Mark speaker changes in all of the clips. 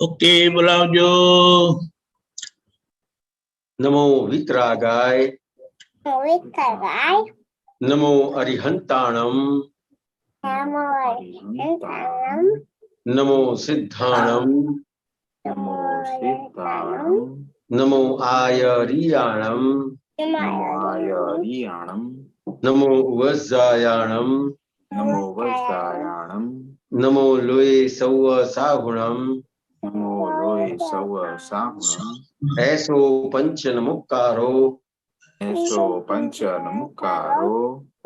Speaker 1: Okay बोलावजो।
Speaker 2: नमो वितरागाय नमो अरिहंताणम नमो सिद्धाणम नमो आयरियाणम नमो वज्जायाणम नमो लोये सौव साहुणम ऐसो पंचनमुक्कारो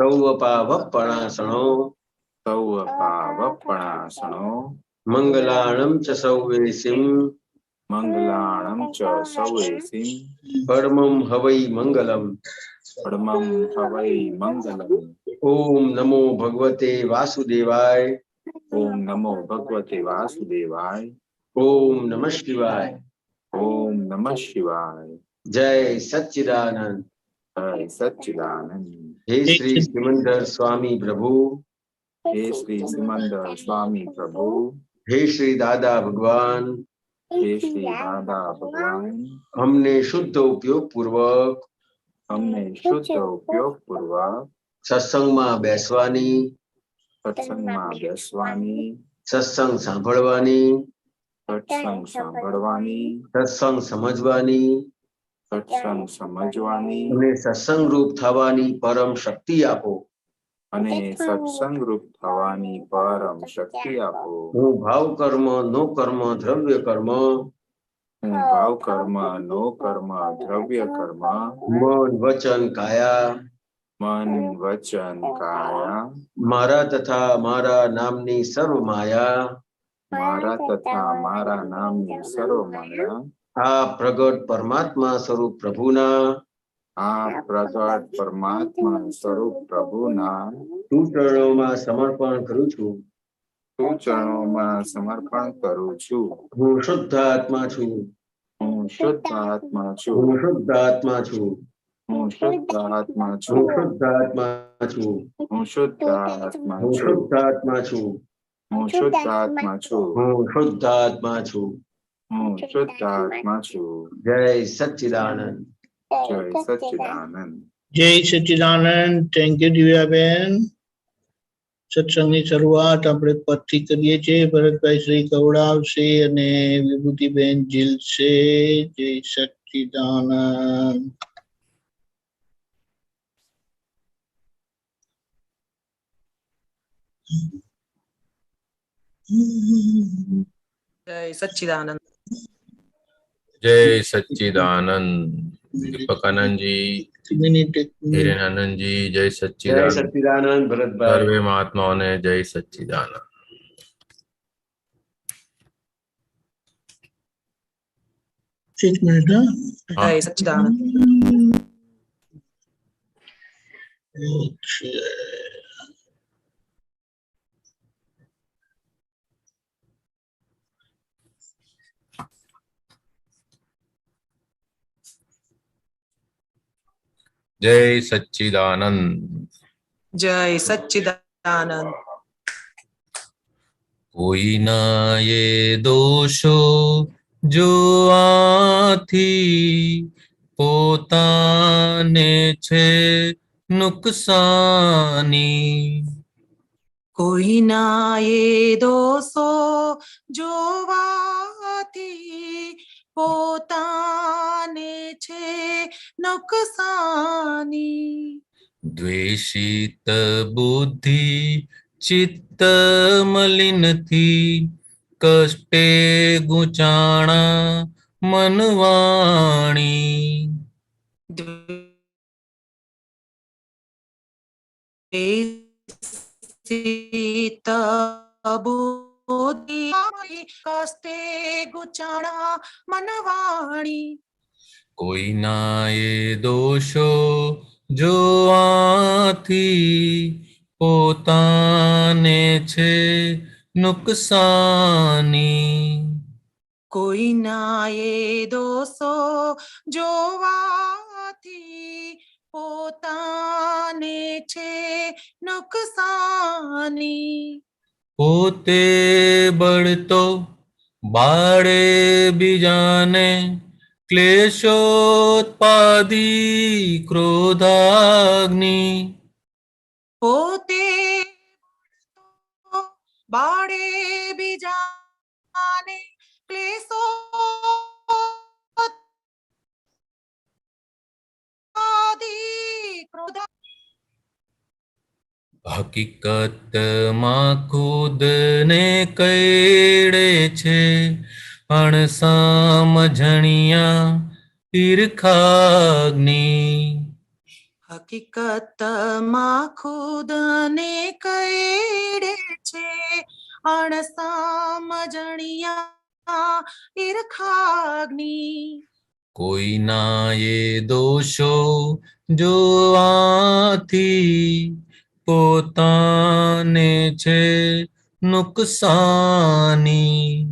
Speaker 2: सौवपावपणासनो मंगलाणं च सौवेसिं परमं हवै मंगलम् ओम नमो भगवते वासुदेवाय ओम नमः शिवाय जय सच्चिदानंद हे श्री सिमंदर स्वामी प्रभु हे श्री दादा भगवान हमने शुद्ध उपयोग पूर्वक सत्संग में बेसवानी सत्संग सांभळवानी सत्संग समझवानी અને સત્સંગ રૂપ થવાની પરમ શક્તિ આપો હું ભાવ કર્મ નો કર્મ દ્રવ્ય કર્મ મન વચન કાયા મારા તથા મારા નામની સર્વ માયા આ પ્રગટ પરમાત્મા સ્વરૂપ પ્રભુના તું ચરણોમાં સમર્પણ કરું છું હું શુદ્ધ આત્મા છું હું શુદ્ધ આત્મા છું હું શુદ્ધ આત્મા છું હું શુદ્ધ આત્મા છું હું શુદ્ધ આત્મા છું હું શુદ્ધ આત્મા છું હું શુદ્ધ આત્મા છું હું શુદ્ધ આત્મા છું હું શુદ્ધ આત્મા છું હું શુદ્ધ આત્મા છું જય સચ્ચિદાનંદ જય સચ્ચિદાનંદ
Speaker 1: જય સચ્ચિદાનંદ થેન્ક યુ દિવ્યાબેન સત્સંગની શરૂઆત આપણે પદથી કરીએ છીએ ભરતભાઈ શ્રી કવડાવશે અને વિભૂતિબેન ઝીલશે જય સચ્ચિદાનંદ
Speaker 3: જય સચ્ચિદાનંદ
Speaker 4: जय सच्चिदानंद दीपक आनंद जी हिरेन आनंद जी जय सच्चिदानंद
Speaker 2: भरत भाई
Speaker 4: सर्वे महात्माओं ने जय सच्चिदानंद
Speaker 1: एक मिनट
Speaker 3: जय सच्चिदानंद
Speaker 4: जय सच्चिदानंद
Speaker 3: जय सच्चिदानंद
Speaker 4: कोई ना ये दोषो जो आथी પોતાને છે નુકસાની
Speaker 3: કોઈ ના એ દોષો જોવાથી પોતાને છે નુકસાની
Speaker 4: દ્વેષિત બુદ્ધિ ચિત્ત મલિનથી કષ્ટે ગુચાણા મનવાણી
Speaker 3: કષ્ટે ગુચાણા મનવાણી
Speaker 4: કોઈ ના એ દોષો જોવાથી પોતાને છે નુકસાની
Speaker 3: કોઈ ના એ દોષો જોવાથી પોતાને છે નુકસાની
Speaker 4: પોતે બળતો बाड़े बीजाने क्लेशोत्पादी क्रोधाग्नि
Speaker 3: પોતે તો બાળે બીજાને ક્લેશો ક્રોધ
Speaker 4: હકીકતમાં ખુદને કઈડે છે અણસમજણિયા ઈર્ખાગ્નિ
Speaker 3: હકીકતમાં ખુદને કઈડે છે અણસમજણિયા ઈર્ખાગ્નિ
Speaker 4: કોઈના એ દોષો જોવાથી પોતાને છે નુકસાની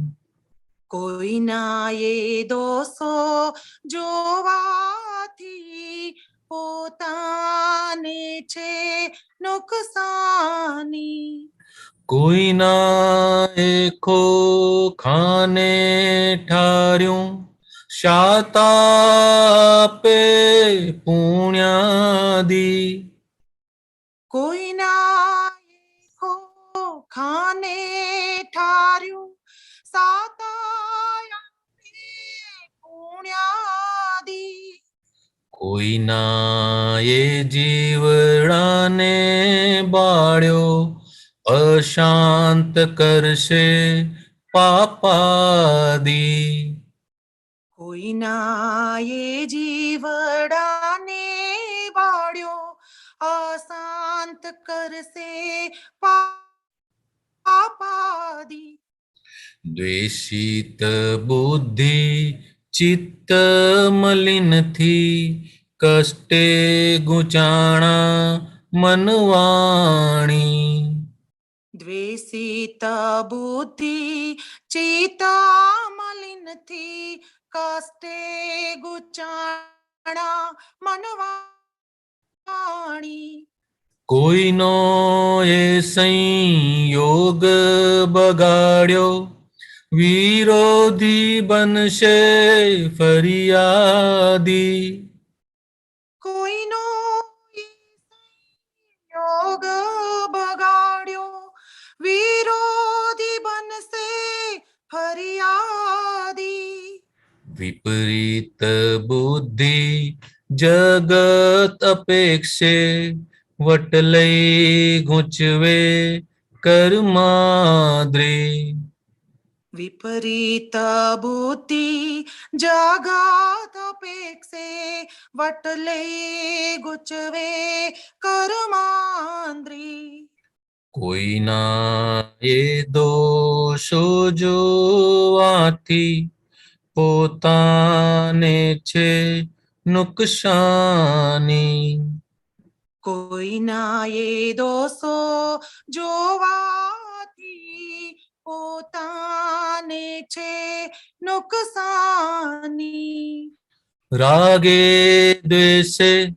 Speaker 3: કોઈના એ દોષો જોવાથી પોતાને છે નુકસાની
Speaker 4: કોઈના એ ખોખાને ઠાર્યું શાતાપે પુણ્યાદી
Speaker 3: કોઈના ખાને ઠાર્યું સાતાયા પુણ્યાદી
Speaker 4: કોઈના એ જીવડાને બાળ્યો અશાંત કરશે પાપાદી
Speaker 3: કોઈના એ જીવડાને બાળ્યો અશાંત કરશે પાપાદી
Speaker 4: દ્વેષિત બુદ્ધિ ચિત્ત મલિનથી કષ્ટે ગુચાણા મનવાણી
Speaker 3: દ્વેષિત બુદ્ધિ ચિતા મલિનથી કષ્ટે ગુચાણા મનવાણી
Speaker 4: કોઈનો એ સંયોગ બગાડ્યો વિરોધી બનશે ફરિયાદી
Speaker 3: કોઈનો યોગ બગાડ્યો વિરોધી બનશે ફરિયાદી
Speaker 4: વિપરીત બુદ્ધિ જગત અપેક્ષે વટ લઈ ગૂંચવે કર્માદ્રે
Speaker 3: વિપરીત બુદ્ધિ જગત અપેક્ષે વટલે ગુચવે કર્માંદ્રી
Speaker 4: કોઈના એ દોષો જોવાથી પોતાને છે નુકસાની
Speaker 3: કોઈના એ દોષો જોવાથી પોતાને છે નુકસાની
Speaker 4: રાગે દ્વેષે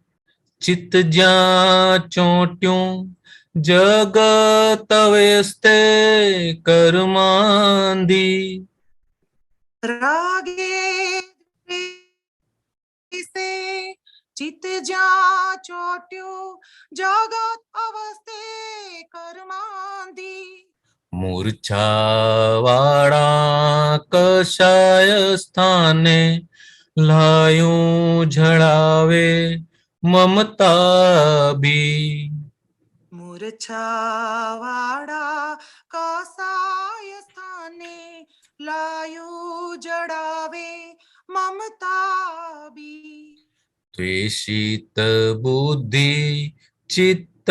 Speaker 4: ચિત્ત જ્યાં ચોંટ્યું જગત વ્યસ્તે કર્માંધી
Speaker 3: રાગે દ્વેષે ચિત્ત જ્યાં ચોટ્યું જગત અવસ્થે કર્માંધી
Speaker 4: મૂર્છાવાળા કષાય સ્થાને લાયું ઝળાવે મમતા બી
Speaker 3: મૂર્છાવાળા કસાય સ્થાને લાયું જડાવે મમતા બી
Speaker 4: દ્વેષિત બુદ્ધિ ચિત્ત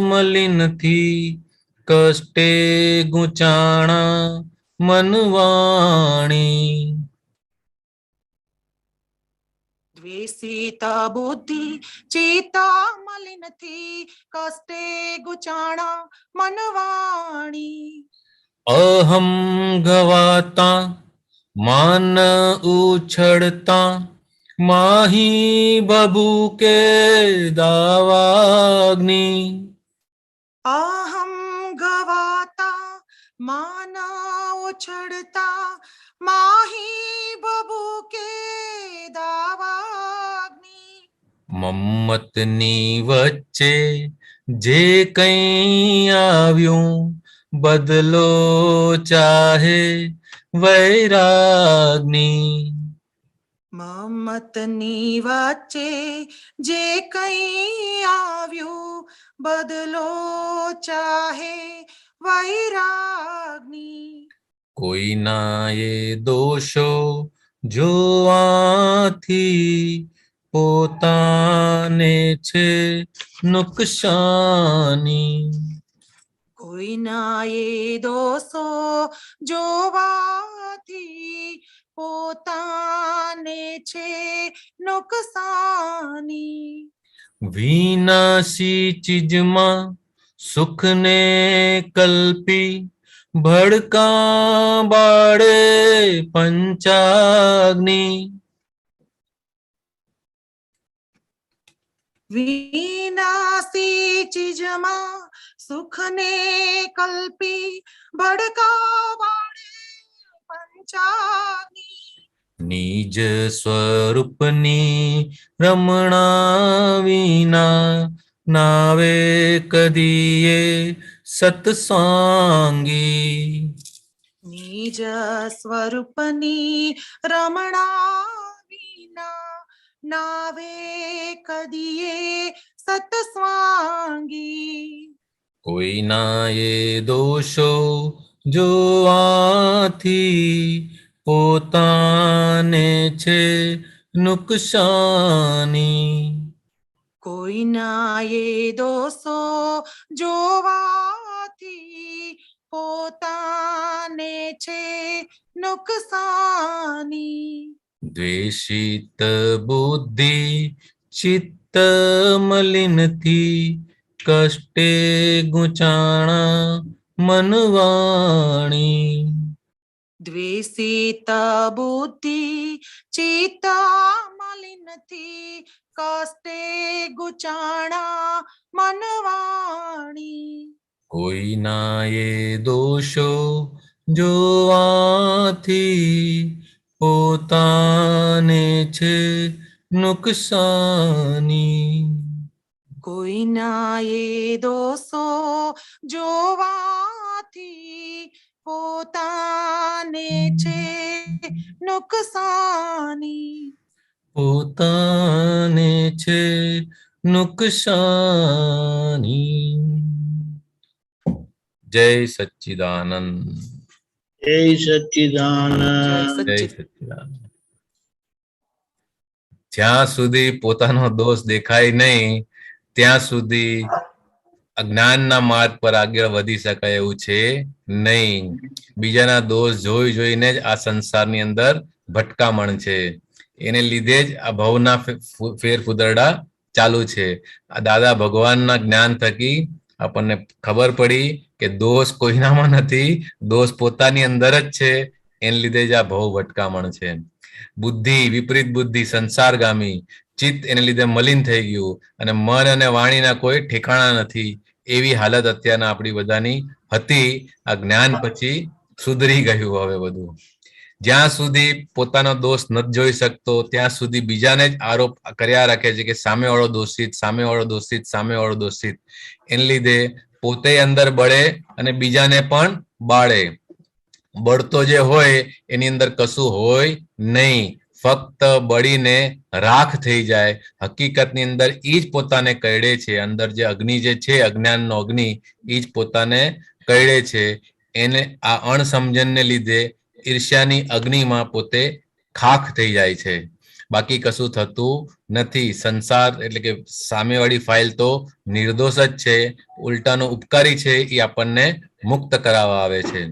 Speaker 4: મલિનથી કષ્ટે ગુચાણા મનવાણી
Speaker 3: દ્વેષિત બુદ્ધિ ચિતા મલિનથી કષ્ટે ગુચાણા મનવાણી
Speaker 4: અહમ ગવાતા માન ઉછળતા માહી બબૂકે દાવાગ્નિ
Speaker 3: અહમ ગવાતા માન ઉછળતા માહી બબૂકે દાવાગ્નિ.
Speaker 4: મમ્મતની વચ્ચે જે કંઈ આવ્યું બદલો ચાહે વૈરાગની.
Speaker 3: મમ્મતની વચ્ચે જે કંઈ આવ્યું બદલો ચાહે વૈરાગની.
Speaker 4: કોઈના એ દોષો જોવાથી પોતાને છે નુકસાની.
Speaker 3: કોઈના એ દોષો જોવાથી પોતાને છે નુકસાની.
Speaker 4: વિનાશી ચીજમાં સુખને કલ્પી ભડકા બાળે પંચાગ્નિ.
Speaker 3: વિનાશી ચીજમાં સુખને કલ્પી ભડકા બાળે પંચાગ્નિ.
Speaker 4: નિજ સ્વરૂપની રમણા વિના નાવે કદીએ સત્સાંગી.
Speaker 3: નિજ સ્વરૂપની રમણા વિના નાવે કદીએ સતસ્વાંગી.
Speaker 4: કોઈના એ દોષો જોવાથી પોતાને છે નુકસાની.
Speaker 3: કોઈના એ દોષો જોવાથી પોતાને છે નુકસાની.
Speaker 4: દ્વેષિત બુદ્ધિ ચિત્ત મલિનથી કષ્ટે ગુચાણા મનવાણી.
Speaker 3: દ્વેષિત બુદ્ધિ ચિત્ત મલિનથી કષ્ટે ગુચાણા મનવાણી.
Speaker 4: કોઈના એ દોષો જોવાથી પોતાને છે નુકસાની.
Speaker 3: કોઈના એ દોષો જોવાથી પોતાને છે નુકસાની.
Speaker 4: પોતાને છે નુકસાની. જય સચ્ચિદાનંદ.
Speaker 1: જય સચ્ચિદાનંદ.
Speaker 4: જય સચ્ચિદાનંદ. જ્યાં સુધી પોતાનો દોષ દેખાય નહીં ત્યાં સુધી અજ્ઞાનના માર્ગ પર આગળ વધી શકાય એવું છે નહીં. બીજાના દોષ જોઈ જોઈને જ આ સંસારની અંદર ભટકામણ છે. એને લીધે જ આ ભવના ફેરફુદરડા ચાલુ છે. આ દાદા ભગવાનના જ્ઞાન થકી આપણને ખબર પડી કે દોષ કોઈનામાં નથી, દોષ પોતાની અંદર જ છે. એને લીધે જ આ ભવ ભટકામણ છે. બુદ્ધિ વિપરીત બુદ્ધિ સંસારગામી, ચિત્ત એને લીધે મલિન થઈ ગયું અને મન અને વાણીના કોઈ ઠેકાણા નથી. એવી હાલત અત્યારના આપણી બધાની હતી. આ જ્ઞાન પછી સુધરી ગયું. હવે બધું જ્યાં સુધી પોતાનો દોષ નથી જોઈ શકતો ત્યાં સુધી બીજાને જ આરોપ કર્યા રાખે છે કે સામેવાળો દોષિત, સામેવાળો દોષિત, સામેવાળો દોષિત. એને લીધે પોતે અંદર બળે અને બીજાને પણ બાળે. બળતો જે હોય એની અંદર કશું હોય નહીં, ફક્ત બળીને રાખ થઈ જાય. હકીકતની અંદર એ જ પોતાને કરડે છે. અંદર જે અગ્નિ જે છે, અજ્ઞાનનો અગ્નિ, એ જ પોતાને કરડે છે. એને આ અણસમજણને લીધે ઈર્ષ્યાની અગ્નિમાં પોતે ખાખ થઈ જાય છે. બાકી કશું થતું નથી. સંસાર એટલે કે સામેવાળી ફાઇલ તો નિર્દોષ જ છે. ઉલટાનો ઉપકારી છે. એ આપણને મુક્ત કરાવવા આવે છે.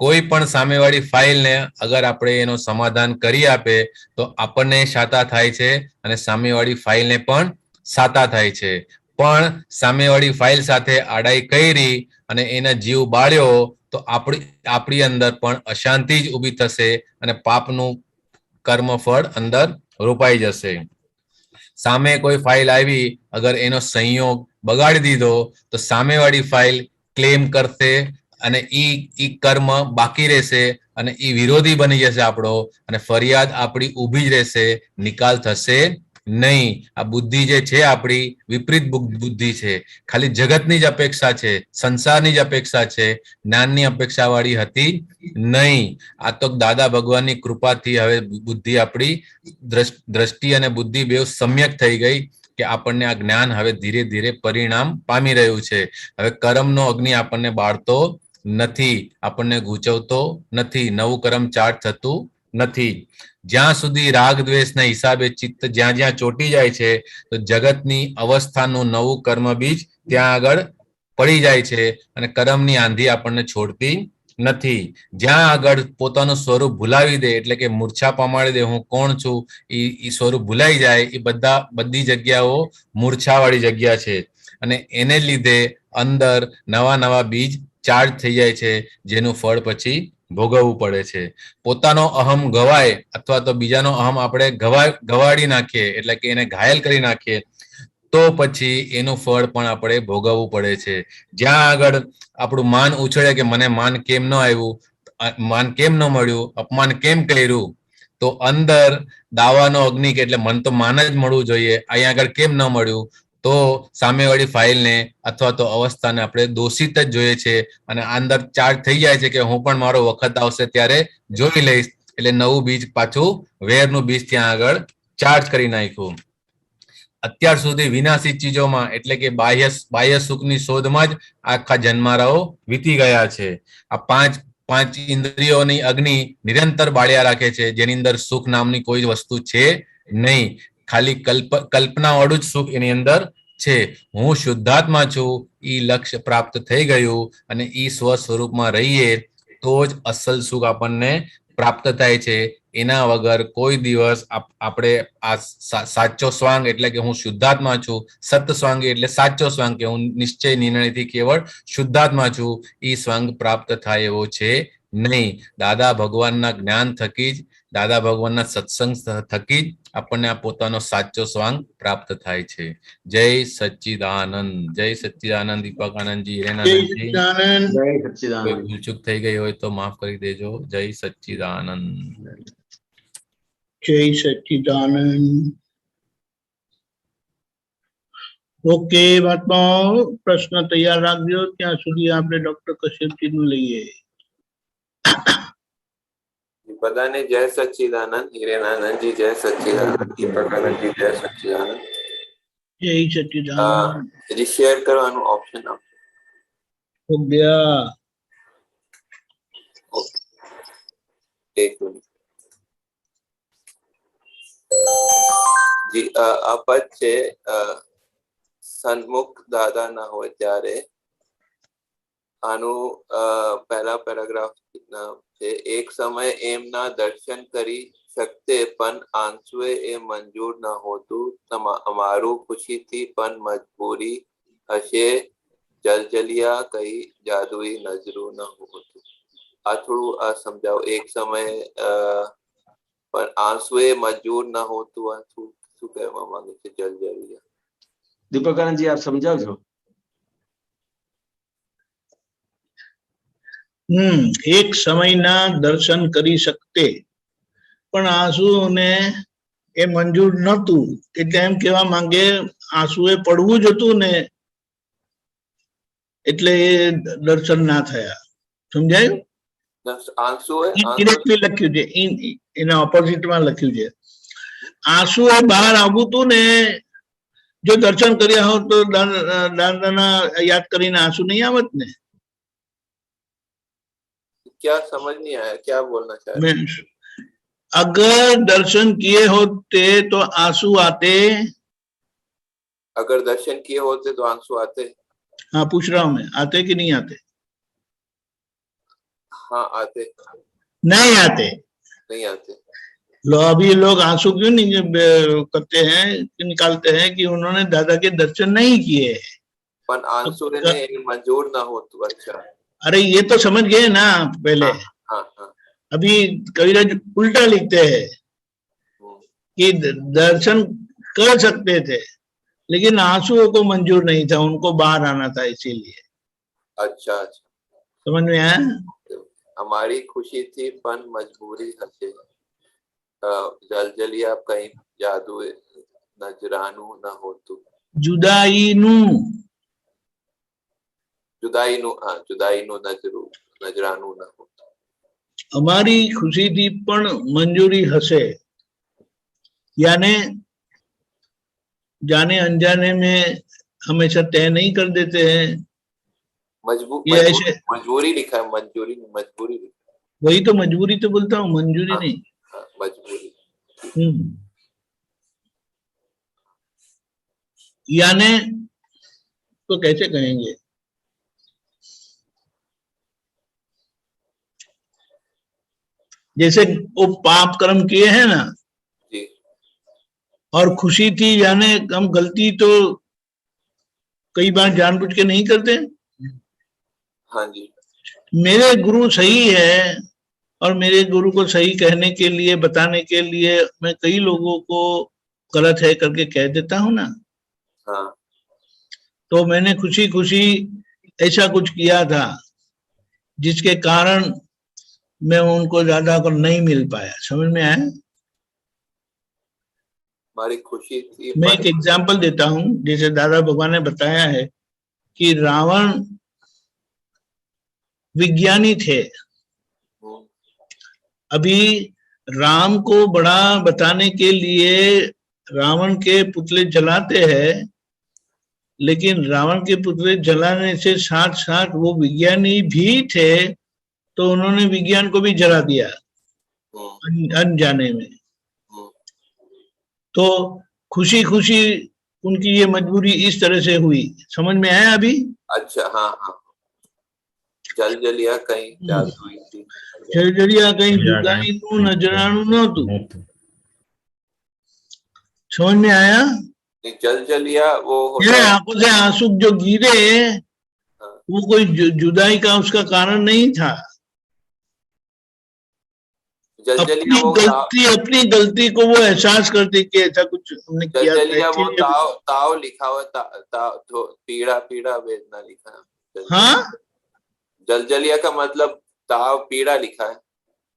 Speaker 4: કોઈ પણ સામેવાળી ફાઇલને અગર આપણે એનું સમાધાન કરી આપે તો આપણને શાતા થાય છે અને સામેવાળી ફાઇલને પણ શાતા થાય છે. પણ સામેવાળી ફાઇલ સાથે આડાઈ કરી અને એના જીવ બાળ્યો તો આપણી અંદર પણ અશાંતિ જ ઊભી થશે અને પાપનું કર્મફળ અંદર રોપાઈ જશે. સામે કોઈ ફાઇલ આવી, અગર એનો સંયોગ બગાડી દીધો તો સામેવાળી ફાઇલ ક્લેમ કરશે અને ઈ કર્મ બાકી રહેશે અને ઈ વિરોધી બની જશે આપણો, અને ફરિયાદ આપણી ઊભી જ રહેશે, નિકાલ થશે નહીં. આ બુદ્ધિ જે છે આપણી વિપરીત બુદ્ધિ છે, ખાલી જગતની જ અપેક્ષા છે, સંસારની જ અપેક્ષા છે, જ્ઞાનની અપેક્ષા વાળી હતી નહીં. આ તો દાદા ભગવાનની કૃપાથી હવે બુદ્ધિ આપણી દ્રષ્ટિ અને બુદ્ધિ બેવ સમ્યક થઈ ગઈ કે આપણને આ જ્ઞાન હવે ધીરે ધીરે પરિણામ પામી રહ્યું છે. હવે કર્મનો અગ્નિ આપણને બાળતો નથી, આપણને ગૂંચવતો નથી, નવું કર્મ ચાર્જ થતું નથી. જ્યાં સુધી રાગ દ્વેષના હિસાબે ચિત્ત જ્યાં જ્યાં ચોટી જાય છે તો જગતની અવસ્થાનું નવું કર્મ બીજ ત્યાં આગળ પડી જાય છે અને કર્મની આંધી આપણને છોડતી નથી. જ્યાં આગળ પોતાનું સ્વરૂપ ભૂલાવી દે, એટલે કે મૂર્છા પમાડી દે, હું કોણ છું, એ સ્વરૂપ ભૂલાઈ જાય, એ બધી જગ્યાઓ મૂર્છાવાળી જગ્યા છે અને એને લીધે અંદર નવા નવા બીજ ચાર્જ થઈ જાય છે, જેનું ફળ પછી ભોગવવું પડે છે. પોતાનો અહમ ગવાય અથવા તો બીજાનો અહમ આપણે ગવાડી નાખીએ, એટલે કે એને ઘાયલ કરી નાખીએ, તો પછી એનું ફળ પણ આપણે ભોગવવું પડે છે. જ્યાં આગળ આપણું માન ઉછળે કે મને માન કેમ ન આવ્યું, માન કેમ ન મળ્યું, અપમાન કેમ કર્યું, તો અંદર દાવાનો અગ્નિ કે એટલે મન તો માન જ મળવું જોઈએ, અહીંયા આગળ કેમ ન મળ્યું, તો સામેવાળી ફાઇલને અથવા તો અવસ્થાને આપણે દોષિત જ જોઈએ છે અને અંદર ચાર્જ થઈ જાય છે કે હું પણ મારો વખત આવશે ત્યારે જોઈ લઈશ, એટલે નવું બીજ પાછું વેરનું બીજ ત્યાં આગળ ચાર્જ કરી નાખ્યું. અત્યાર સુધી વિનાશી ચીજોમાં એટલે કે બાહ્ય સુખની શોધમાં જ આખા જન્મારાઓ વીતી ગયા છે. આ પાંચ ઇન્દ્રિયોની અગ્નિ નિરંતર બાળ્યા રાખે છે, જેની અંદર સુખ નામની કોઈ વસ્તુ છે નહીં, ખાલી કલ્પના વાળું જ સુખ એની અંદર છે. હું શુદ્ધાત્મા છું, ઈ લક્ષ્ય પ્રાપ્ત થઈ ગયું અને ઈ સ્વ સ્વરૂપમાં રહીએ તો જ અસલ સુખ આપણને પ્રાપ્ત થાય છે. એના વગર કોઈ દિવસ આપણે આ સાચો સ્વાંગ એટલે કે હું શુદ્ધાત્મા છું, સત સ્વાંગી એટલે સાચો સ્વાંગ કે હું નિશ્ચય નિર્ણયથી કેવળ શુદ્ધાત્મા છું, ઈ સ્વાંગ પ્રાપ્ત થાય એવો છે નહીં. દાદા ભગવાનના જ્ઞાન થકી જ, દાદા ભગવાનના સત્સંગ થકી જ આપણને આ પોતાનો સાચો સ્વાંગ પ્રાપ્ત થાય છે. જય સચ્ચિદાનંદ. જય સચ્ચિદાનંદ. દીપક આનંદજી,
Speaker 1: જય
Speaker 4: હિરેનાનંદજી,
Speaker 1: સચ્ચિદાનંદ.
Speaker 2: જય
Speaker 4: કોઈ
Speaker 2: સચ્ચિદાનંદ.
Speaker 4: ભૂલચૂક થઈ ગઈ હોય તો માફ કરી દેજો. જય સચ્ચિદાનંદ.
Speaker 1: જય સચ્ચિદાનંદ. ઓકે મહાત્માઓ, પ્રશ્ન તૈયાર રાખજો, ત્યાં સુધી આપણે ડોક્ટર કશ્યપજી નું લઈએ.
Speaker 2: બધાને જય સચ્ચિદાનંદ. હિરેનાનંદજી જય સચ્ચિદાનંદ. દીપકાનંદજી જય સચ્ચિદાનંદ.
Speaker 1: જય સચ્ચિદાનંદ.
Speaker 2: હજી શેર કરવાનું ઓપ્શન આપો.
Speaker 1: હો ગયા.
Speaker 2: એક મિનિટ જી. આ પદ છે સન્મુખ દાદા ના હોય ત્યારે. આનું પહેલા પેરાગ્રાફ છે, એક સમય એમના દર્શન કરી શકતે પણ આંસુએ એ મંજૂર ન હોતું, અમારું ખુશીથી પણ મજબૂરી હશે, જલજલિયા કઈ જાદુઈ નજરું ન હોતું. આ થોડું આ સમજાવો. એક સમય પણ આંસુએ મંજૂર ન હોતું, શું કહેવા માંગે છે જલજલિયા? દીપકાનંદજી આપ સમજાવજો.
Speaker 1: એક સમયના દર્શન કરી શકતે પણ આંસુ ને એ મંજૂર નતું, એટલે એમ કેવા માંગે આંસુ એ પડવું જ હતું ને, એટલે એ દર્શન ના થયા. સમજાયું?
Speaker 2: આંસુ
Speaker 1: ઇનડિરેક્ટલી લખ્યું છે, એના ઓપોઝિટમાં લખ્યું છે. આંસુ એ બહાર આવવું હતું ને, જો દર્શન કર્યા હોત તો દાદાના યાદ કરીને આંસુ નહીં આવત ને.
Speaker 2: क्या समझ नहीं आया, क्या बोलना चाह रहे हैं?
Speaker 1: अगर दर्शन किए होते तो आंसू आते.
Speaker 2: अगर दर्शन किए होते तो आंसू आते.
Speaker 1: हाँ पूछ रहा हूं मैं, आते कि नहीं आते?
Speaker 2: हाँ आते.
Speaker 1: नहीं आते.
Speaker 2: नहीं आते.
Speaker 1: लो अभी लोग आंसू क्यों नहीं करते हैं, निकालते हैं कि उन्होंने दादा के दर्शन नहीं किए.
Speaker 2: पर आंसू ने मंजूर ना हो तो अच्छा.
Speaker 1: अरे ये तो समझ गए ना पहले.
Speaker 2: हाँ, हाँ.
Speaker 1: अभी कविराज उल्टा लिखते हैं कि दर्शन कर सकते थे लेकिन आंसुओं को मंजूर नहीं था, उनको बाहर आना था इसीलिए.
Speaker 2: अच्छा अच्छा.
Speaker 1: समझ में आया?
Speaker 2: हमारी खुशी थी पण मजबूरी हसे, जलजलिया कहीं जादू नजरानू न हो तू।
Speaker 1: जुदाईनु
Speaker 2: जुदाईनु नजरानू न हो तू।
Speaker 1: हमारी खुशी थी पण मंजूरी हसे, यानी जाने अनजाने में हमेशा तय नहीं कर देते हैं। ये ऐसे
Speaker 2: मजबूरी लिखा है, मजबूरी लिखा है।
Speaker 1: वही तो मजबूरी तो बोलता हूँ, मंजूरी नहीं।
Speaker 2: मजबूरी।
Speaker 1: यानी तो कैसे कहेंगे, जैसे वो पाप कर्म किए हैं ना
Speaker 2: जी।
Speaker 1: और खुशी थी, यानी हम गलती तो कई बार जानबूझ के नहीं करते।
Speaker 2: हाँ जी।
Speaker 1: मेरे गुरु सही है और मेरे गुरु को सही कहने के लिए, बताने के लिए मैं कई लोगों को गलत है करके कह देता हूँ ना।
Speaker 2: हाँ।
Speaker 1: तो मैंने खुशी खुशी ऐसा कुछ किया था जिसके कारण मैं उनको ज्यादा नहीं मिल पाया। समझ में आया?
Speaker 2: हमारी खुशी थी।
Speaker 1: मैं एक एग्जाम्पल देता हूँ, जैसे दादा भगवान ने बताया है कि रावण विज्ञानी थे। अभी राम को बड़ा बताने के लिए रावण के पुतले जलाते हैं, लेकिन रावण के पुतले जलाने से साथ साथ वो विज्ञानी भी थे, तो उन्होंने विज्ञान को भी जला दिया अनजाने में। तो खुशी खुशी उनकी ये मजबूरी इस तरह से हुई। समझ में आया अभी?
Speaker 2: अच्छा। हाँ हाँ। जलजलिया कहीं जादू थी,
Speaker 1: जलजलिया कहीं जुदाईनु नजरानू न तू। समझ में आया?
Speaker 2: जलजलिया वो
Speaker 1: आंखों से आंसू जो गिरे वो कोई जुदाई का उसका कारण नहीं था। अपनी गलती को वो एहसास करती कि ऐसा कुछ हमने किया था।
Speaker 2: वो ताव लिखा हुआ, पीड़ा पीड़ा वेदना लिखा है।
Speaker 1: हाँ,
Speaker 2: जलजलिया का मतलब ताव पीड़ा लिखा है।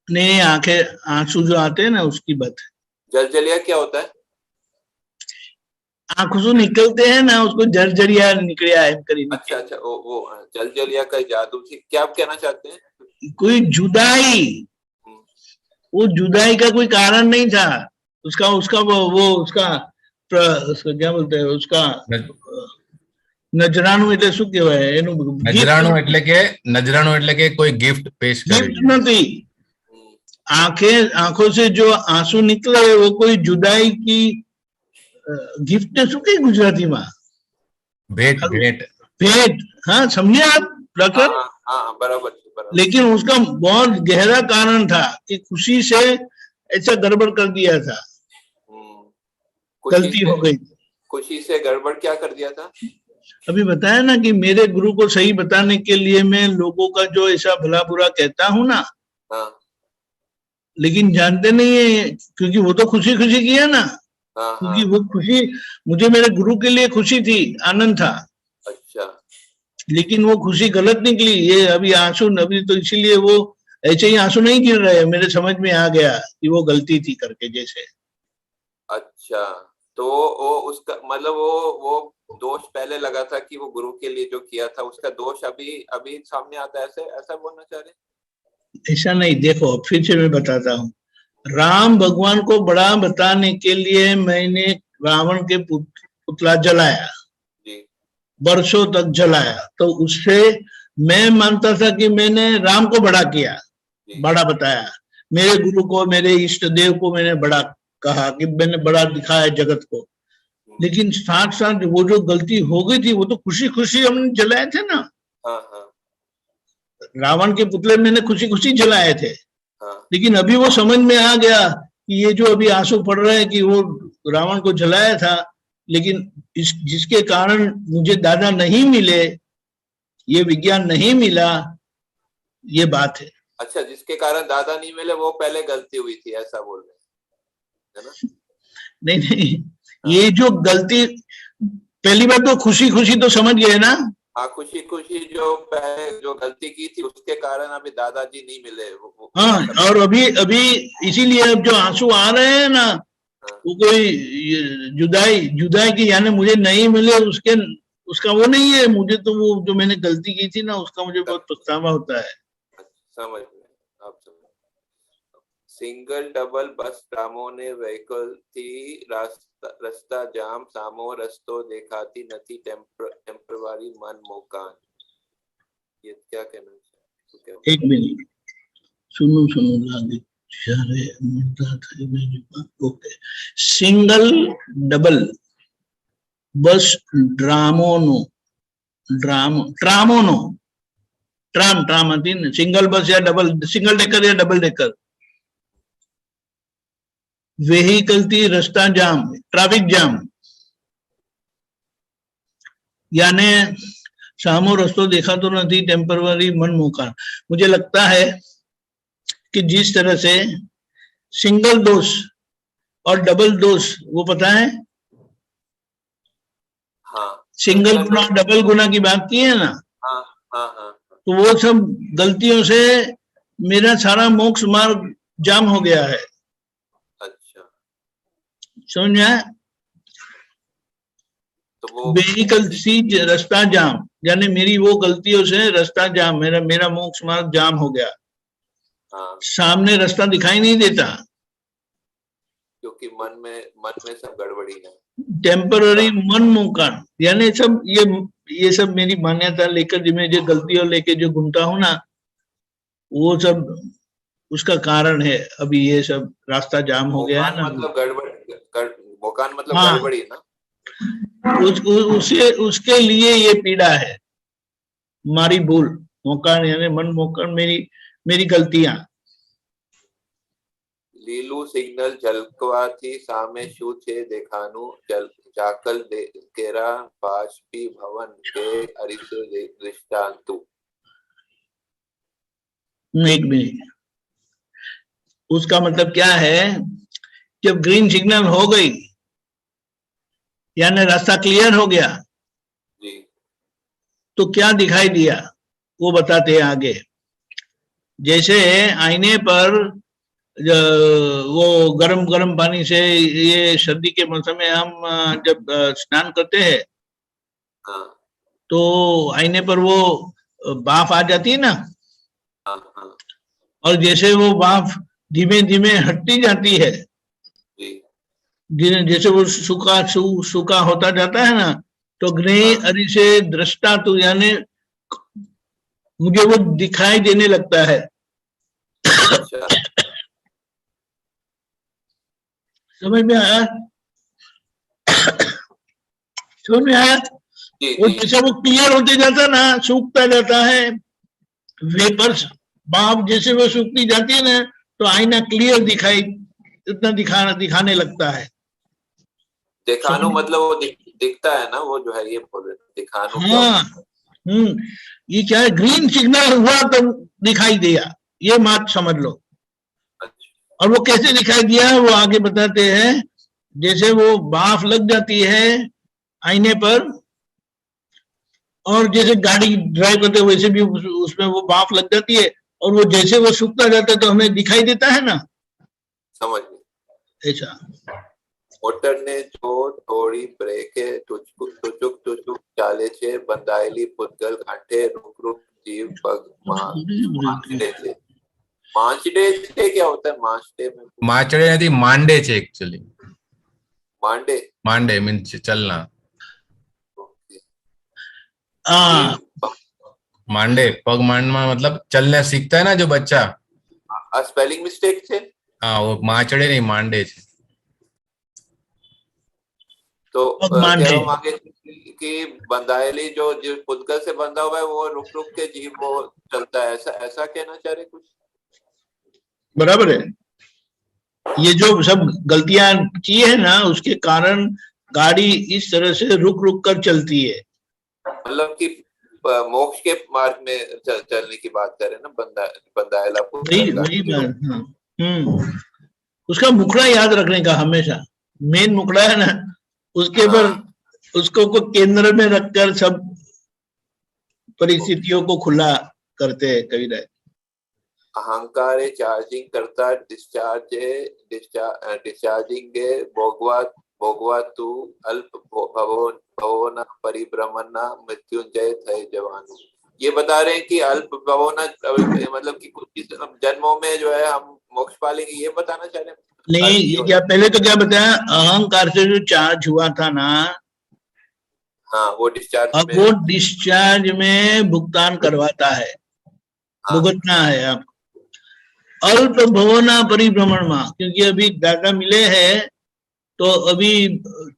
Speaker 1: नहीं, आंखें आंसू जो आते हैं ना उसकी बात है।
Speaker 2: जलजलिया क्या होता है?
Speaker 1: आंखों से निकलते हैं ना, उसको जलजलिया निकलिया है करीब।
Speaker 2: अच्छा अच्छा, वो जलजलिया का जादू थी। क्या आप कहना चाहते हैं?
Speaker 1: कोई जुदाई, वो जुदाई का कोई कारण नहीं था। उसका क्या बोलते हैं, उसका नजराणु એટલે શું કહેવાય એનું?
Speaker 4: નજરાણું એટલે કે કોઈ गिफ्ट पेश કરે।
Speaker 1: गिफ्ट નથી, आंखों से जो आंसू निकले वो कोई जुदाई की गिफ्ट ने શું કે गुजराती में?
Speaker 4: भेंट।
Speaker 1: भेंट। हाँ, समझे आप डॉक्टर?
Speaker 2: हाँ, बराबर।
Speaker 1: लेकिन उसका बहुत गहरा कारण था कि खुशी से ऐसा गड़बड़ कर दिया था, गलती हो गई।
Speaker 2: खुशी से गड़बड़ क्या कर दिया था?
Speaker 1: अभी बताया ना कि मेरे गुरु को सही बताने के लिए मैं लोगों का जो ऐसा भला बुरा कहता हूँ ना।
Speaker 2: हाँ।
Speaker 1: लेकिन जानते नहीं है, क्योंकि वो तो खुशी खुशी किया ना।
Speaker 2: हाँ,
Speaker 1: क्योंकि वो खुशी मुझे मेरे गुरु के लिए खुशी थी, आनंद था।
Speaker 2: अच्छा।
Speaker 1: लेकिन वो खुशी गलत निकली। ये अभी आंसू, अभी तो इसीलिए वो ऐसे ही आंसू नहीं गिर रहे। मेरे समझ में आ गया कि वो गलती थी करके जैसे।
Speaker 2: अच्छा, तो वो उसका मतलब वो दोष पहले लगा था कि वो गुरु के लिए जो किया था उसका दोष अभी सामने आता है, ऐसा बोलना चाह रहे?
Speaker 1: ऐसा नहीं, देखो फिर से मैं बताता हूँ। राम भगवान को बड़ा बताने के लिए मैंने रावण के पुतला जलाया, वर्षों तक जलाया। तो उससे मैं मानता था कि मैंने राम को बड़ा किया, बड़ा बताया। मेरे गुरु को, मेरे इष्ट देव को मैंने बड़ा कहा कि मैंने बड़ा दिखाया जगत को। लेकिन साथ साथ वो जो गलती हो गई थी वो तो खुशी खुशी हमने जलाए थे ना। रावण के पुतले मैंने खुशी खुशी जलाए थे। लेकिन अभी वो समझ में आ गया कि ये जो अभी आंसू पड़ रहे हैं कि वो रावण को जलाया था, लेकिन जिसके कारण मुझे दादा नहीं मिले, ये विज्ञान नहीं मिला, ये बात है।
Speaker 2: अच्छा, जिसके कारण दादा नहीं मिले वो पहले गलती हुई थी, ऐसा बोल रहे हैं ना?
Speaker 1: नहीं, ये जो गलती, पहली बात तो खुशी खुशी तो समझ गए ना।
Speaker 2: हाँ, खुशी खुशी जो पहले जो गलती की थी उसके कारण अभी दादाजी नहीं मिले
Speaker 1: हाँ, और अभी अभी इसीलिए अब जो आंसू आ रहे हैं ना, वो कोई जुदाई जुदाई की, यानी मुझे नहीं मिले उसके, उसका वो नहीं है, मुझे तो वो जो मैंने गलती की थी ना उसका मुझे बहुत पछतावा होता है।
Speaker 2: समझ में आप समझ। सिंगल डबल बस રામોને વ્હીકલ થી રસ્તા જામ સામો રસ્તો દેખાતી નથી ટેમ્પરરી મન મોકાન, ये क्या कहना है?
Speaker 1: एक मिनट, सुनो सुनो ओके। सिंगल डबल बस ड्रामोनो ट्रामोनो ट्राम ट्राम आती है, सिंगल बस या डबल, सिंगल डेकर या डबल डेकर, व्हीकल थी रास्ता जाम, ट्रैफिक जाम, यानी सामो रस्तो देखा तो नहीं टेम्पररी मन मोकान। मुझे लगता है कि जिस तरह से सिंगल दोष और डबल दोष, वो पता है,
Speaker 2: हाँ,
Speaker 1: सिंगल गुना डबल गुना की बात की है ना,
Speaker 2: हाँ हाँ हाँ,
Speaker 1: तो वो सब गलतियों से मेरा सारा मोक्ष मार्ग जाम हो गया है।
Speaker 2: अच्छा,
Speaker 1: समझ में आया?
Speaker 2: तो वो
Speaker 1: व्हीकल सी रास्ता जाम, यानी मेरी वो गलतियों से रास्ता जाम, मेरा मोक्ष मार्ग जाम हो गया।
Speaker 2: हाँ,
Speaker 1: सामने रास्ता दिखाई नहीं देता,
Speaker 2: क्योंकि मन में सब गड़बड़ी है।
Speaker 1: टेम्पररी मन मोकान, यानी सब ये सब मेरी मान्यता लेकर जो मैं जो गलतियों लेके जो घूमता हूँ ना, वो सब उसका कारण है। अभी ये सब रास्ता जाम हो गया है ना,
Speaker 2: मतलब मोकान मतलब
Speaker 1: हाँ,
Speaker 2: गड़बड़ी ना,
Speaker 1: उसके लिए ये पीड़ा है, मारी भूल, मोकान यानी मन मोकान, मेरी गलतियां।
Speaker 2: લીલું સિગ્નલ ઝલકવાથી સામે શું છે દેખાનું, ઝાકલ કેરા બાષ્પી ભવન કે અરીસે દૃષ્ટાંતુ।
Speaker 1: एक मिनट, उसका मतलब क्या है, जब ग्रीन सिग्नल हो गई यानी रास्ता क्लियर हो गया,
Speaker 2: जी,
Speaker 1: तो क्या दिखाई दिया वो बताते हैं आगे। जैसे आईने पर वो गरम गरम पानी से, ये सर्दी के मौसम में हम जब स्नान करते हैं,
Speaker 2: हाँ
Speaker 1: तो आईने पर वो भाप आ जाती है ना,
Speaker 2: हाँ हाँ,
Speaker 1: और जैसे वो भाप धीमे धीमे हटती जाती है,
Speaker 2: जी,
Speaker 1: जैसे वो सूखा होता जाता है ना, तो ग्रह अरि से दृष्टा, तो यानी मुझे वो दिखाई देने लगता है।
Speaker 2: अच्छा,
Speaker 1: समझ में आया? समझ में आया?
Speaker 2: जी,
Speaker 1: वो
Speaker 2: जी,
Speaker 1: जैसे वो क्लियर होते जाता ना, सूखता जाता है, वेपर्स भाप जैसे वो सूखती जाती है ना, तो आईना क्लियर इतना दिखाने लगता है।
Speaker 2: दिखानु मतलब वो दिखता है ना, वो जो है ये बोल रहे दिखानु।
Speaker 1: हाँ, ये क्या है, ग्रीन सिग्नल हुआ तो दिखाई दिया, ये बात समझ लो। और वो कैसे दिखाई दिया वो आगे बताते हैं। जैसे वो भाप लग जाती है आईने पर, और जैसे गाड़ी ड्राइव करते वैसे भी उसमें वो भाप लग जाती है, और वो जैसे वो सूखता जाता है तो हमें दिखाई देता है ना,
Speaker 2: समझ
Speaker 1: ऐसा।
Speaker 2: मोटर ने जो थोड़ी ब्रेके टुचुक चाले छे, बंधाયેલી પૂતગલ કાંઠે રૂક जीव पग मांचड़े से। मांचड़े से क्या होता है? मांचड़े में
Speaker 4: माचड़े नहीं, मांडे छे एक्चुअली। मांडे मीन्स चलना। मांडे पग मांडना मतलब चलना सीखता है ना जो बच्चा।
Speaker 2: स्पेलिंग मिस्टेक छे।
Speaker 4: हाँ, वो माचड़े नहीं मांडे छे।
Speaker 2: तो कहवा मांगे कि बंधाયેલી जो पुद्गल से बंधा हुआ है वो रुक के जीव वो चलता है, ऐसा कहना चाह रहे कुछ?
Speaker 1: बराबर है। ये जो सब गलतियां की है ना, उसके कारण गाड़ी इस तरह से रुक कर चलती है।
Speaker 2: मतलब कि मोक्ष के मार्ग में चलने की बात कर रहे हैं ना, बंधाયેલા
Speaker 1: वही बात। उसका मुखड़ा याद रखने का, हमेशा मेन मुखड़ा है ना, उसके पर उसको केंद्र में रखकर सब परिस्थितियों को खुला करते हैं कविराज।
Speaker 2: अहंकार है चार्जिंग करता, डिस्चार्जिंग है भोगवा तू अल्प भवोना परिभ्रमणा मृत्युंजय थे जवानु। ये बता रहे हैं कि अल्प भवोना मतलब कि कुछ जन्मों में जो है हम मोक्ष पालेंगे, ये बताना चाह रहे हैं।
Speaker 1: नहीं, ये क्या पहले तो क्या बताया, अहंकार से जो चार्ज हुआ था ना,
Speaker 2: हाँ वो डिस्चार्ज
Speaker 1: अब वो डिस्चार्ज में भुगतान करवाता है, भुगतना है आप। अल्प भवना परिभ्रमण में, क्योंकि अभी दादा मिले हैं तो अभी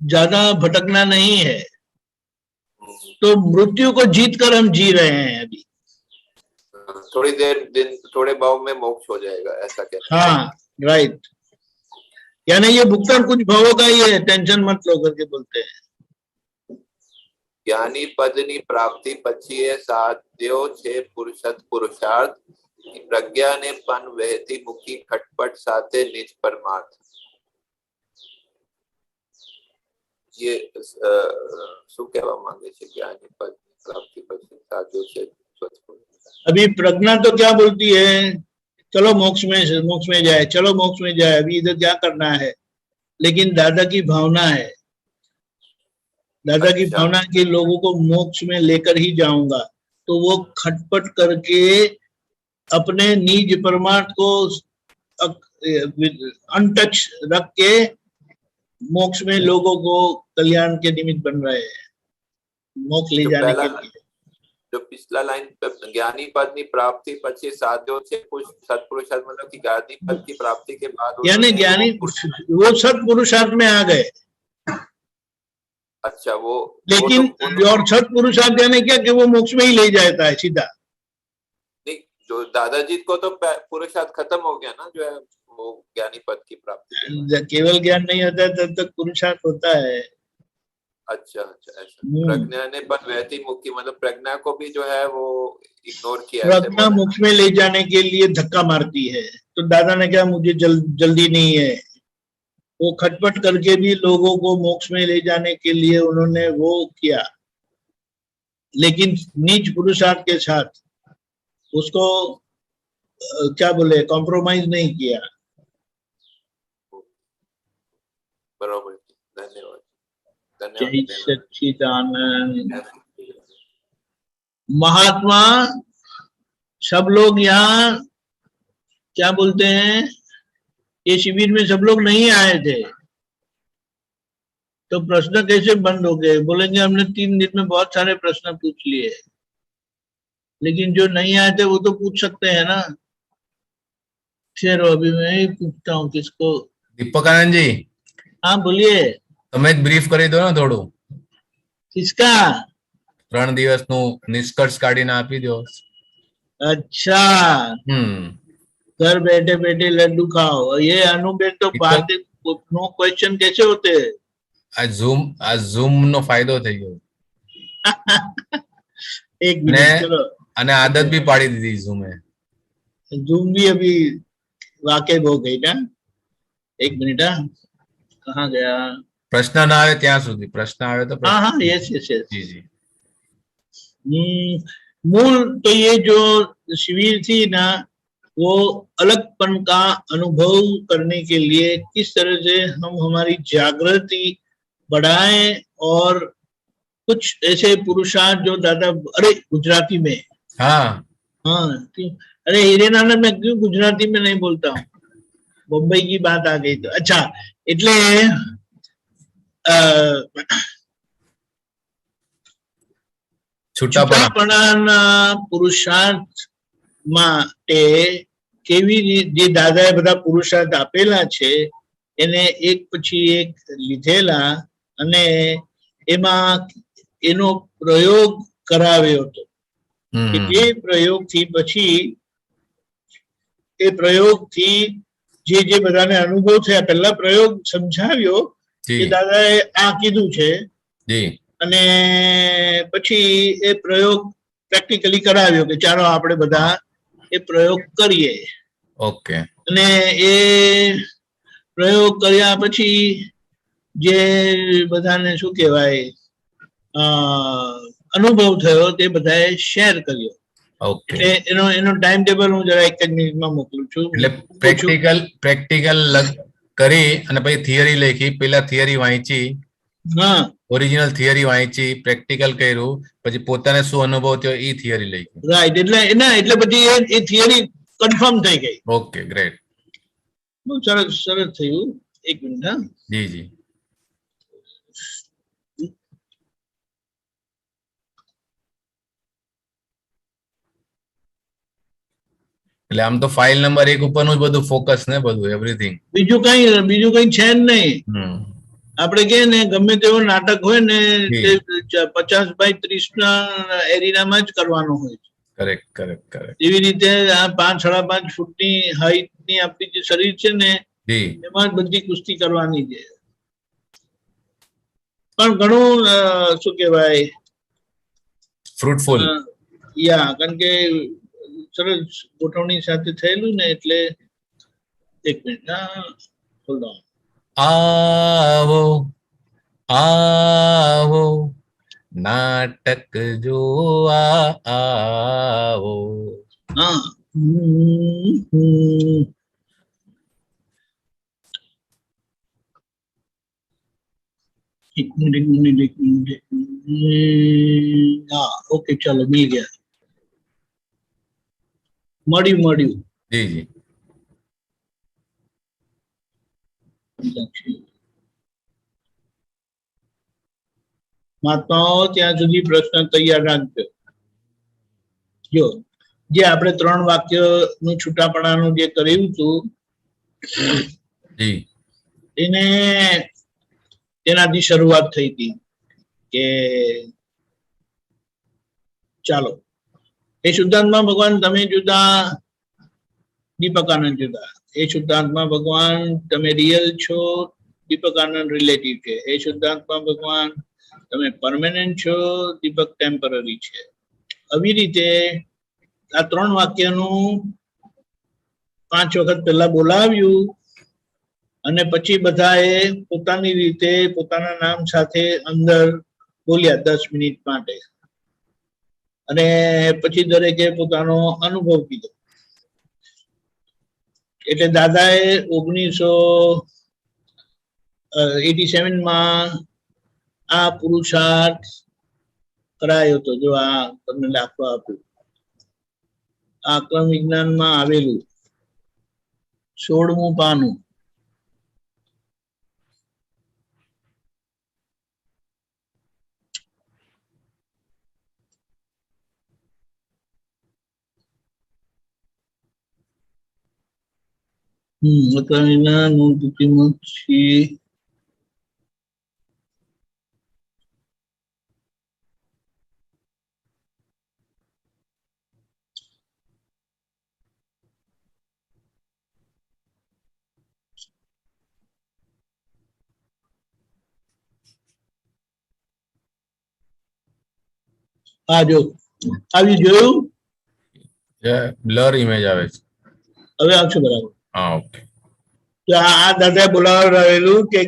Speaker 1: ज्यादा भटकना नहीं है, तो मृत्यु को जीत कर हम जी रहे हैं अभी।
Speaker 2: थोड़ी देर दिन थोड़े भाव में मोक्ष हो जाएगा, ऐसा कहते हैं।
Speaker 1: हाँ राइट, यानी ये भुगतान कुछ भावों का ही है, टेंशन मत लो करके बोलते हैं।
Speaker 2: ज्ञानी पदनी प्राप्ति पछिए साध्यो छे पुरुषार्थ, प्रज्ञा ने पन वहती मुखी खटपट साथे निज परमार्थ। ये શું કહેવા માંગે છે જ્ઞાની પદ પ્રાપ્તિ પછી સાધ્યો છે।
Speaker 1: अभी प्रज्ञा तो क्या बोलती है, चलो मोक्ष में जाए, चलो मोक्ष में जाए, अभी इधर क्या करना है। लेकिन दादा की भावना है, दादा की भावना के लोगों को मोक्ष में लेकर ही जाऊंगा, तो वो खटपट करके अपने निज परमार्थ को अनटच रख के मोक्ष में लोगों को कल्याण के निमित्त बन रहे हैं, मोक्ष ले जाने के लिए।
Speaker 2: जो पिछला लाइन ज्ञानी पद की प्राप्ति पछी साध्यो छे सत्पुरुषार्थ, मतलब कि ज्ञानी पद की प्राप्ति के बाद
Speaker 1: यानी ज्ञानी वो सत्पुरुषार्थ में आ गए।
Speaker 2: अच्छा वो
Speaker 1: लेकिन और सत्पुरुषार्थ यानी क्या कि वो मोक्ष में ही ले जाता है सीधा।
Speaker 2: नहीं, जो दादाजी को तो पुरुषार्थ खत्म हो गया ना, जो है वो ज्ञानी पद की प्राप्ति।
Speaker 1: केवल ज्ञान नहीं होता है तब तक पुरुषार्थ होता है।
Speaker 2: अच्छा अच्छा ऐसा। प्रज्ञा ने पन वहती मुक्ति, मतलब प्रज्ञा को भी जो है वो इग्नोर किया।
Speaker 1: प्रज्ञा मोक्ष में ले जाने के लिए धक्का मारती है, तो दादा ने क्या, मुझे जल्दी नहीं है, वो खटपट करके भी लोगों को मोक्ष में ले जाने के लिए उन्होंने वो किया, लेकिन नीच पुरुषार्थ के साथ उसको क्या बोले, कॉम्प्रोमाइज नहीं किया।
Speaker 2: बराबर, धन्यवाद।
Speaker 1: जय सच्चिदानंद। महात्मा सब लोग यहाँ क्या बोलते हैं, ये शिविर में सब लोग नहीं आए थे, तो प्रश्न कैसे बंद हो गए। बोलेंगे हमने 3 दिन में बहुत सारे प्रश्न पूछ लिए, लेकिन जो नहीं आए थे वो तो पूछ सकते हैं ना। फिर अभी मैं ही पूछता हूँ किसको।
Speaker 4: दीपक आनंद जी,
Speaker 1: हाँ बोलिए।
Speaker 4: તમે જ બ્રીફ કરી દો ને થોડું।
Speaker 1: किसका?
Speaker 4: 3 દિવસનું નિષ્કર્ષ કાઢીને આપી દો।
Speaker 1: अच्छा, घर बैठे बैठे लड्डू खाओ। ये अनुबेन तो बात, नो क्वेश्चन कैसे होते हैं।
Speaker 4: આ ઝૂમ નો ફાયદો થઈ ગયો।
Speaker 1: एक मिनट चलो,
Speaker 4: અને આદત भी પાડી દીધી ઝૂમે।
Speaker 1: ઝूम भी अभी वाकिफ हो गई ना। एक मिनट, कहाँ गया।
Speaker 4: प्रश्न ना आवे ત્યાં સુધી, प्रश्न आवे तो
Speaker 1: हाँ हाँ यस यस यस
Speaker 4: जी जी।
Speaker 1: मूल तो ये जो शिविर थी ना, वो अलगपन का अनुभव करने के लिए किस तरह से हम हमारी जागृति बढ़ाएं, और कुछ ऐसे पुरुषार्थ जो दादा, अरे गुजराती में,
Speaker 4: हाँ
Speaker 1: हाँ अरे हिरेनानंद में क्यों गुजराती में नहीं बोलता हूँ, मुंबई की बात आ गई तो। अच्छा, એટલે છૂટાપણાના પુરુષાર્થ માટે કેવી રીતે દાદાએ બધા પુરુષાર્થ આપેલા છે, એને એક પછી એક લીધેલા અને એમાં એનો પ્રયોગ કરાવ્યો હતો। એ પ્રયોગથી પછી એ પ્રયોગથી જે બધાને અનુભવ થયા, પહેલા પ્રયોગ સમજાવ્યો કે દાદાએ આ કીધું છે, અને પછી એ પ્રયોગ પ્રેક્ટિકલી કરાવ્યો કે ચાલો આપણે બધા એ પ્રયોગ કરીએ।
Speaker 4: ઓકે।
Speaker 1: અને એ પ્રયોગ કર્યા પછી જે બધાને શું કહેવાય, અનુભવ થયો તે બધાએ શેર કર્યો.
Speaker 4: ઓકે
Speaker 1: એટલે એનો ટાઈમ ટેબલ હું જરા એક જ મિનિટમાં મોકલું છું.
Speaker 4: એટલે પ્રેક્ટિકલ કરી અને પછી થિયરી લખી. પેલા થિયરી વાંચી,
Speaker 1: હા,
Speaker 4: ઓરિજિનલ થિયરી વાંચી, પ્રેક્ટિકલ કર્યું, પછી પોતાને શું અનુભવ થયો એ થિયરી લખી.
Speaker 1: રાઈટ. એટલે પછી એ થિયરી કન્ફર્મ થઈ ગઈ.
Speaker 4: Okay, great.
Speaker 1: બહુ સરસ થયું. એક મિનિટ. હા,
Speaker 4: જી જી. એટલે આમ તો ફાઇલ નંબર 1 ઉપરનું જ બધું ફોકસ ને, બધું એવરીથિંગ.
Speaker 1: બીજું કઈ છે જ નહીં. આપણે કે ને ગમે તેવો નાટક હોય ને તે 50x30 ના એરિયામાં જ કરવાનું હોય છે.
Speaker 4: કરેક્ટ.
Speaker 1: એવી રીતે આ 5.5 ફૂટની હાઈટ ની આપણી જે શરીર છે ને એમાં જ બધી કુસ્તી કરવાની છે. પણ ઘણું શું કહેવાય,
Speaker 4: ફ્રૂટફુલ.
Speaker 1: કારણ કે સરસ ગોઠવણી સાથે થયેલું ને એટલે. એક મિનિટ. Hold on.
Speaker 4: આવો નાટક જોવા આવો.
Speaker 1: હા. એક મિનિટ. હા, ઓકે, ચાલો, મિલ ગયા. મળ્યું.
Speaker 4: જી જી.
Speaker 1: મહાત્માઓ ત્યાં સુધી પ્રશ્ન તૈયાર રાખજો. જો જે આપણે 3 વાક્ય નું છૂટાપણાનું જે કર્યું હતું એને તેનાથી શરૂઆત થઈ હતી કે ચાલો, એ શુદ્ધાત્મા ભગવાન તમે જુદા, દીપક આનંદ જુદા. એ શુદ્ધાત્મા ભગવાન તમે રિયલ છો, દીપક આનંદ રિલેટિવ છે. એ શુદ્ધાત્મા ભગવાન તમે પરમેનન્ટ છો, દીપક ટેમ્પરરી છે. આવી રીતે આ 3 વાક્યનું 5 વખત પહેલા બોલાવ્યું અને પછી બધાએ પોતાની રીતે પોતાના નામ સાથે અંદર બોલ્યા 10 મિનિટ માટે. અને પછી દરેકે પોતાનો અનુભવ કીધો. એટલે દાદાએ 1987માં આ પુરુષાર્થ કરાયો હતો. જો આ તમને દાખલો આપ્યું, આક્રમ વિજ્ઞાનમાં આવેલું 16મું પાનું. આક્રમ વિજ્ઞાન નોંધપોથીમાં છે. હા, જો આવી જોયું.
Speaker 4: બ્લર ઇમેજ આવે છે.
Speaker 1: હવે આવશે બરાબર.
Speaker 4: હા, ઓકે.
Speaker 1: તો આ દાદાએ બોલાવેલું કે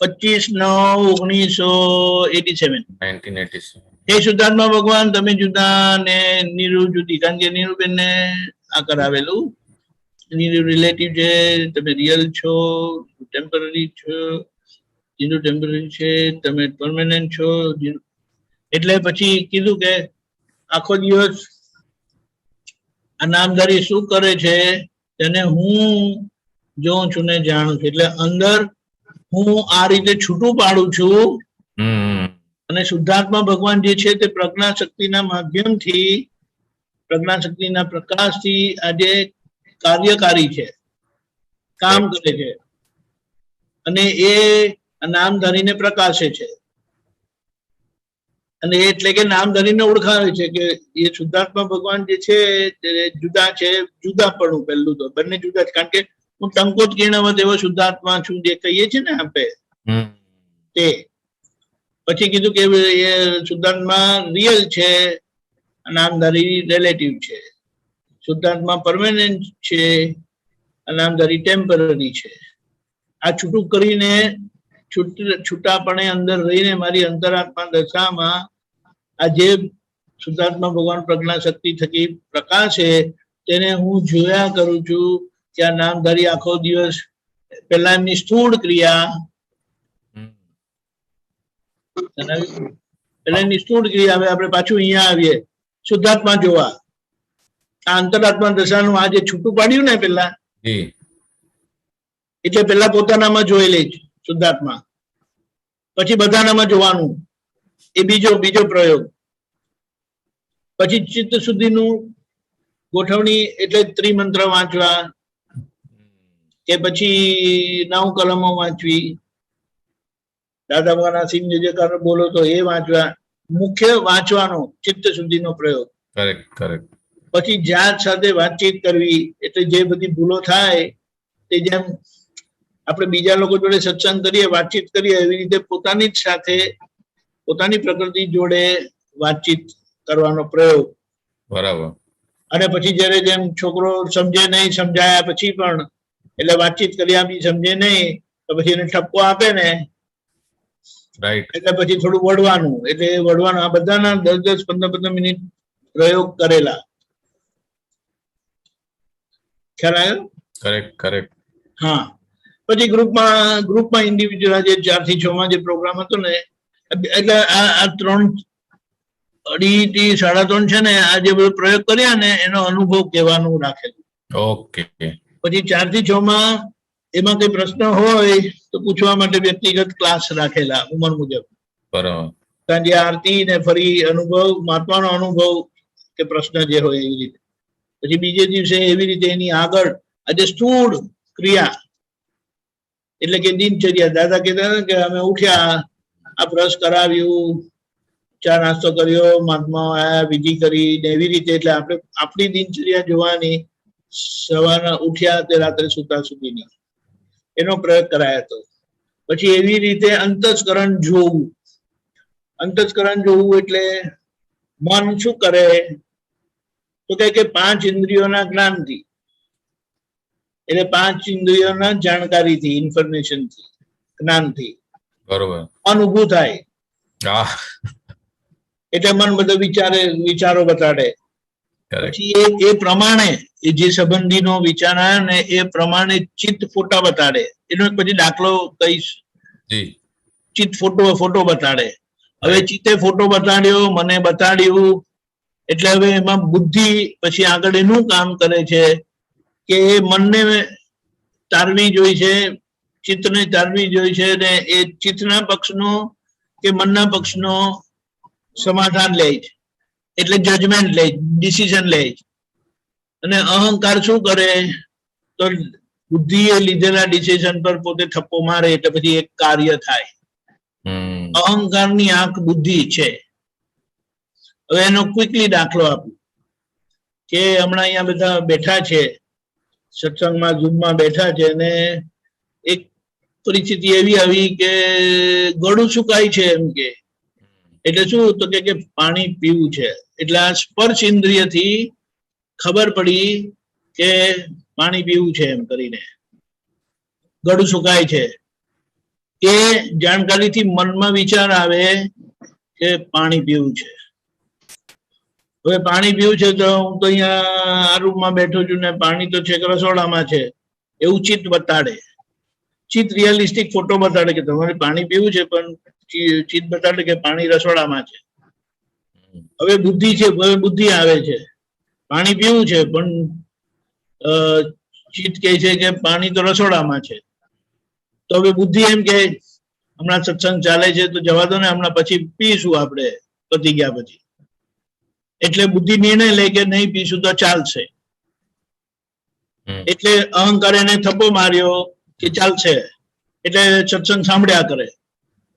Speaker 1: 25/9/1987. એ શુદ્ધાત્મા ભગવાન તમે જુદા ને નીરુ જુદી. કારણ કે નીરુબેન ને આ કરાવેલું. નીરુ રિલેટિવ છે, તમે રિયલ છો, ટેમ્પરરી છો, જીનું ટેમ્પરરી છે, તમે પરમેનન્ટ છો. એટલે પછી કીધું કે આખો દિવસ આ નામધારી શું કરે છે તેને હું જોઉં છું ને જાણું છું. એટલે અંદર હું આ રીતે છૂટું પાડું છું અને શુદ્ધાત્મા ભગવાન જે છે તે પ્રજ્ઞા શક્તિના માધ્યમથી, પ્રજ્ઞા શક્તિના પ્રકાશથી આજે કાર્યકારી છે, કામ કરે છે અને એ નામધારીને પ્રકાશે છે. અને એટલે કે નામધારીને ઓળખાવે છે કે એ શુદ્ધાત્મા ભગવાન જે છે તે જુદા છે. જુદાપણું પહેલું તો બંને જુદા છે. કારણ કે હું ટંકોત કિરણવત એવો શુદ્ધાત્મા છું જે કહીએ છીએ ને આપણે તે. પછી કીધું કે એ શુદ્ધાત્મા રિયલ છે, નામધારી રિલેટિવ છે. શુદ્ધાત્મા પરમેનન્ટ છે, નામધારી ટેમ્પરરી છે. આ છૂટું કરીને છૂટાપણે અંદર રહીને મારી અંતરાત્મા દશામાં આ જે શુદ્ધાત્મા ભગવાન પ્રજ્ઞા શક્તિ થકી પ્રકાશે તેને હું જોયા કરું છું કે આ નામધારી આખો દિવસ પેલા એમની સ્થૂળ ક્રિયા, પેલા એમની સ્થૂળ ક્રિયા. હવે આપણે પાછું અહીંયા આવીએ શુદ્ધાત્મા જોવા. આ અંતરાત્મા દશાનું આ જે છૂટું પાડ્યું ને પેલા, એટલે પેલા પોતાનામાં જોઈ લે છે શુદ્ધાત્મા, પછી બધાનામાં જોવાનું. એ બીજો પ્રયોગ. પછી ચિત્ત શુદ્ધિનું ગોઠવણી એટલે ત્રિમંત્ર વાંચવા કે પછી 9 કલમો વાંચવી, દાદા ભગવાનના સિંહ જે બોલો તો એ વાંચવા. મુખ્ય વાંચવાનો ચિત્ત શુદ્ધિનો પ્રયોગ.
Speaker 4: કરેક્ટ.
Speaker 1: પછી જાત સાથે વાતચીત કરવી, એટલે જે બધી ભૂલો થાય તે જેમ આપણે બીજા લોકો જોડે સત્સંગ કરીએ, વાતચીત કરીએ, એવી રીતે પોતાની જ સાથે પોતાની પ્રકૃતિ જોડે વાતચીત કરવાનો પ્રયોગ.
Speaker 4: બરાબર.
Speaker 1: અને પછી જયારે જેમ છોકરો સમજે નહીં, સમજાયા પછી પણ, એટલે વાતચીત કર્યા બી સમજે નહીં તો પછી એને ઠપકો આપે ને,
Speaker 4: રાઈટ,
Speaker 1: એટલે પછી થોડું વળવાનું. એટલે વળવાનું. આ બધાના 10-10, 15-15 મિનિટ પ્રયોગ કરેલા. ખ્યાલ આવ્યો?
Speaker 4: કરેક્ટ.
Speaker 1: હા. પછી ગ્રુપમાં ઇન્ડિવિજ્યુઅલ જે 4 થી 6 માં જે પ્રોગ્રામ હતો ને, એટલે આ 3 થી 3:30 છે ને, આ જે બધો પ્રયોગ કર્યા ને એનો અનુભવ કહેવાનું રાખેલું.
Speaker 4: ઓકે.
Speaker 1: પછી 4 થી 6 માં એમાં કઈ પ્રશ્ન હોય તો પૂછવા માટે વ્યક્તિગત ક્લાસ રાખેલા ઉંમર મુજબ.
Speaker 4: બરાબર.
Speaker 1: સાંજે આરતી ને ફરી અનુભવ, મહાત્માનો અનુભવ કે પ્રશ્ન જે હોય એવી રીતે. પછી બીજે દિવસે એવી રીતે એની આગળ આજે સ્થૂળ ક્રિયા એટલે કે દિનચર્યા. દાદા કહેતા કે અમે ઉઠ્યા, આ બ્રશ કરાવ્યું, ચા નાસ્તો કર્યો, મહાત્મા આયા, વિધિ કરી ને એવી રીતે. એટલે આપણે આપણી દિનચર્યા જોવાની, સવારના ઉઠ્યા તે રાત્રે સુતા સુધીની, એનો પ્રયોગ કરાયો હતો. પછી એવી રીતે અંતસ્કરણ જોવું. અંતસ્કરણ જોવું એટલે મન શું કરે તો કે 5 ઇન્દ્રિયોના જ્ઞાનથી, એટલે 5 ઇન્દ્રિયોના જાણકારીથી, ઇન્ફોર્મેશનથી, જ્ઞાનથી
Speaker 4: બરોબર
Speaker 1: મન ઊભું થાય. એટલે મન બધો વિચારો બતાડે. પછી એ પ્રમાણે એ જે સંબંધીનો વિચાર આવ્યો ને એ પ્રમાણે ચિત્ત ફોટા બતાડે. એનો પછી દાખલો કહીશ. ચિત્ત ફોટો બતાડે. હવે ચિત્તે ફોટો બતાડ્યો, મને બતાડ્યું, એટલે હવે એમાં બુદ્ધિ પછી આગળ એનું કામ કરે છે કે એ મનને તારવી જોઈ છે, ચિત્તને તારવી જોઈ છે, ને એ ચિત્તના પક્ષનો કે મનના પક્ષનો સમાધાન લે છે. એટલે જજમેન્ટ લે, ડિસિઝન લે. અને અહંકાર શું કરે તો બુદ્ધિએ લીધેલા ડિસિઝન પર પોતે થપ્પો મારે, એટલે પછી એક કાર્ય થાય. અહંકારની આંખ બુદ્ધિ છે. હવે એનો ક્વિકલી દાખલો આપું કે હમણાં અહીંયા બધા બેઠા છે, સત્સંગમાં ઝૂમમાં બેઠા છે, અને એક પરિસ્થિતિ એવી આવી કે ગળું સુકાય છે એમ કે. એટલે શું તો કે પાણી પીવું છે. એટલે આ સ્પર્શ ઇન્દ્રિયથી ખબર પડી કે પાણી પીવું છે એમ કરીને, ગળું સુકાય છે. એ જાણકારીથી મનમાં વિચાર આવે કે પાણી પીવું છે. હવે પાણી પીવું છે તો હું તો અહીંયા આ રૂમમાં બેઠો છું ને પાણી તો છે રસોડામાં છે, એવું ચિત્ત બતાડે. ચિત્ત રિયલિસ્ટિક ફોટો બતાડે કે તમારે પાણી પીવું છે, પણ ચિત્ત બતાડે કે પાણી રસોડામાં છે. હવે બુદ્ધિ છે, હવે બુદ્ધિ આવે છે, પાણી પીવું છે, પણ ચિત્ત કહે છે કે પાણી તો રસોડામાં છે. તો હવે બુદ્ધિ એમ કે હમણાં સત્સંગ ચાલે છે તો જવા દો ને, હમણાં પછી પીશું આપણે પતી ગયા પછી. એટલે બુદ્ધિ નિર્ણય લે કે નહીં પીશું તો ચાલશે. એટલે અહંકાર એને થપ્પો માર્યો કે ચાલશે, એટલે સત્સંગ સાંભળ્યા કરે.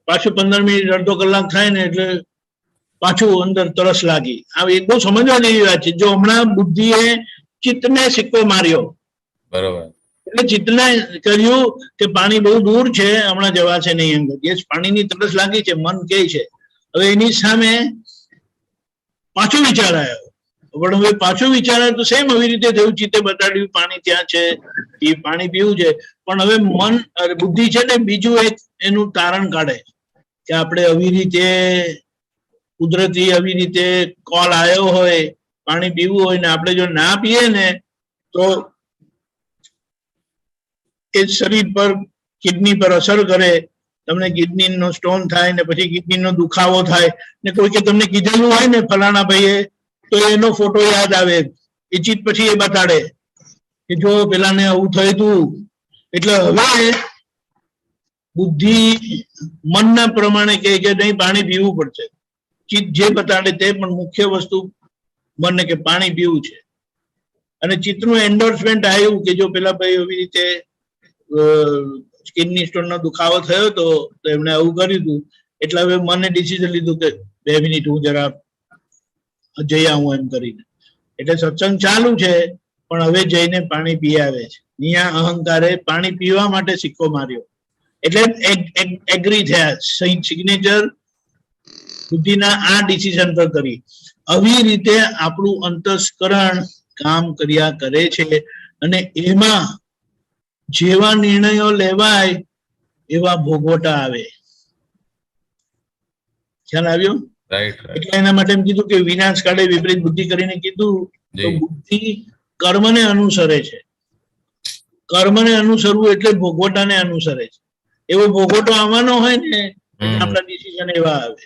Speaker 1: પાછું 15 મિનિટ અડધો કલાક થાય ને એટલે પાછું અંદર તરસ લાગી. આ એક બહુ સમજવા જેવી વાત છે. જો હમણાં બુદ્ધિએ ચિત્તને સિક્કો માર્યો,
Speaker 4: બરોબર,
Speaker 1: એટલે ચિત્તને કર્યું કે પાણી બહુ દૂર છે, હમણાં જવાશે નહીં અંદર. યસ, પાણીની તરસ લાગી છે, મન કહે છે. હવે એની સામે પાછો વિચાર આવ્યો પણ હવે પાછું વિચારે તો સેમ આવી રીતે થયું, ચિત્તે બતાડ્યું પાણી ત્યાં છે, એ પાણી પીવું છે, પણ હવે મન બુદ્ધિ છે ને બીજું એક એનું તારણ કાઢે કે આપણે આવી રીતે કુદરતી આવી રીતે કોલ આવ્યો હોય, પાણી પીવું હોય ને આપણે જો ના પીએ ને તો એ શરીર પર કિડની પર અસર કરે, તમને કિડની નો સ્ટોન થાય ને પછી કિડની નો દુખાવો થાય ને કોઈ કે તમને કીધેલું હોય ને ફલાણા ભાઈએ તો એનો ફોટો યાદ આવે, એ ચિત્ત પછી એ બતાડે કે જો પેલાને આવું થયું હતું. એટલે હવે બુદ્ધિ મનના પ્રમાણે કહે કે નહીં પાણી પીવું પડશે, ચિત્ત જે બતાડે તે, પણ મુખ્ય વસ્તુ મનને કે પાણી પીવું છે. અને ચિત્તનું એન્ડોર્સમેન્ટ આવ્યું કે જો પેલા ભાઈ એવી રીતે કિડની સ્ટોન નો દુખાવો થયો હતો તો એમણે આવું કર્યું હતું, એટલે હવે મને ડિસિઝન લીધું કે 2 મિનિટ હું જરા જઈ આવું એમ કરીને. એટલે સત્સંગ ચાલુ છે પણ હવે જઈને પાણી પી આવે છે. અહીંયા અહંકારે પાણી પીવા માટે સિક્કો માર્યો એટલે એગ્રી થયા, સિગ્નેચર બુદ્ધિના આ ડિસિઝન પર કરી. આવી રીતે આપણું અંતસ્કરણ કામ કર્યા કરે છે અને એમાં જેવા નિર્ણયો લેવાય એવા ભોગવટા આવે. ખ્યાલ આવ્યો? એટલે એના માટે એમ કીધું કે વિનાશ કાળે વિપરીત બુદ્ધિ કરીને કીધું તો બુદ્ધિ કર્મને અનુસરે છે. કર્મને અનુસરવું એટલે ભોગવટાને અનુસરે છે. એવો ભોગવટો આવવાનો હોય ને આપણા ડિસિઝન એવા આવે.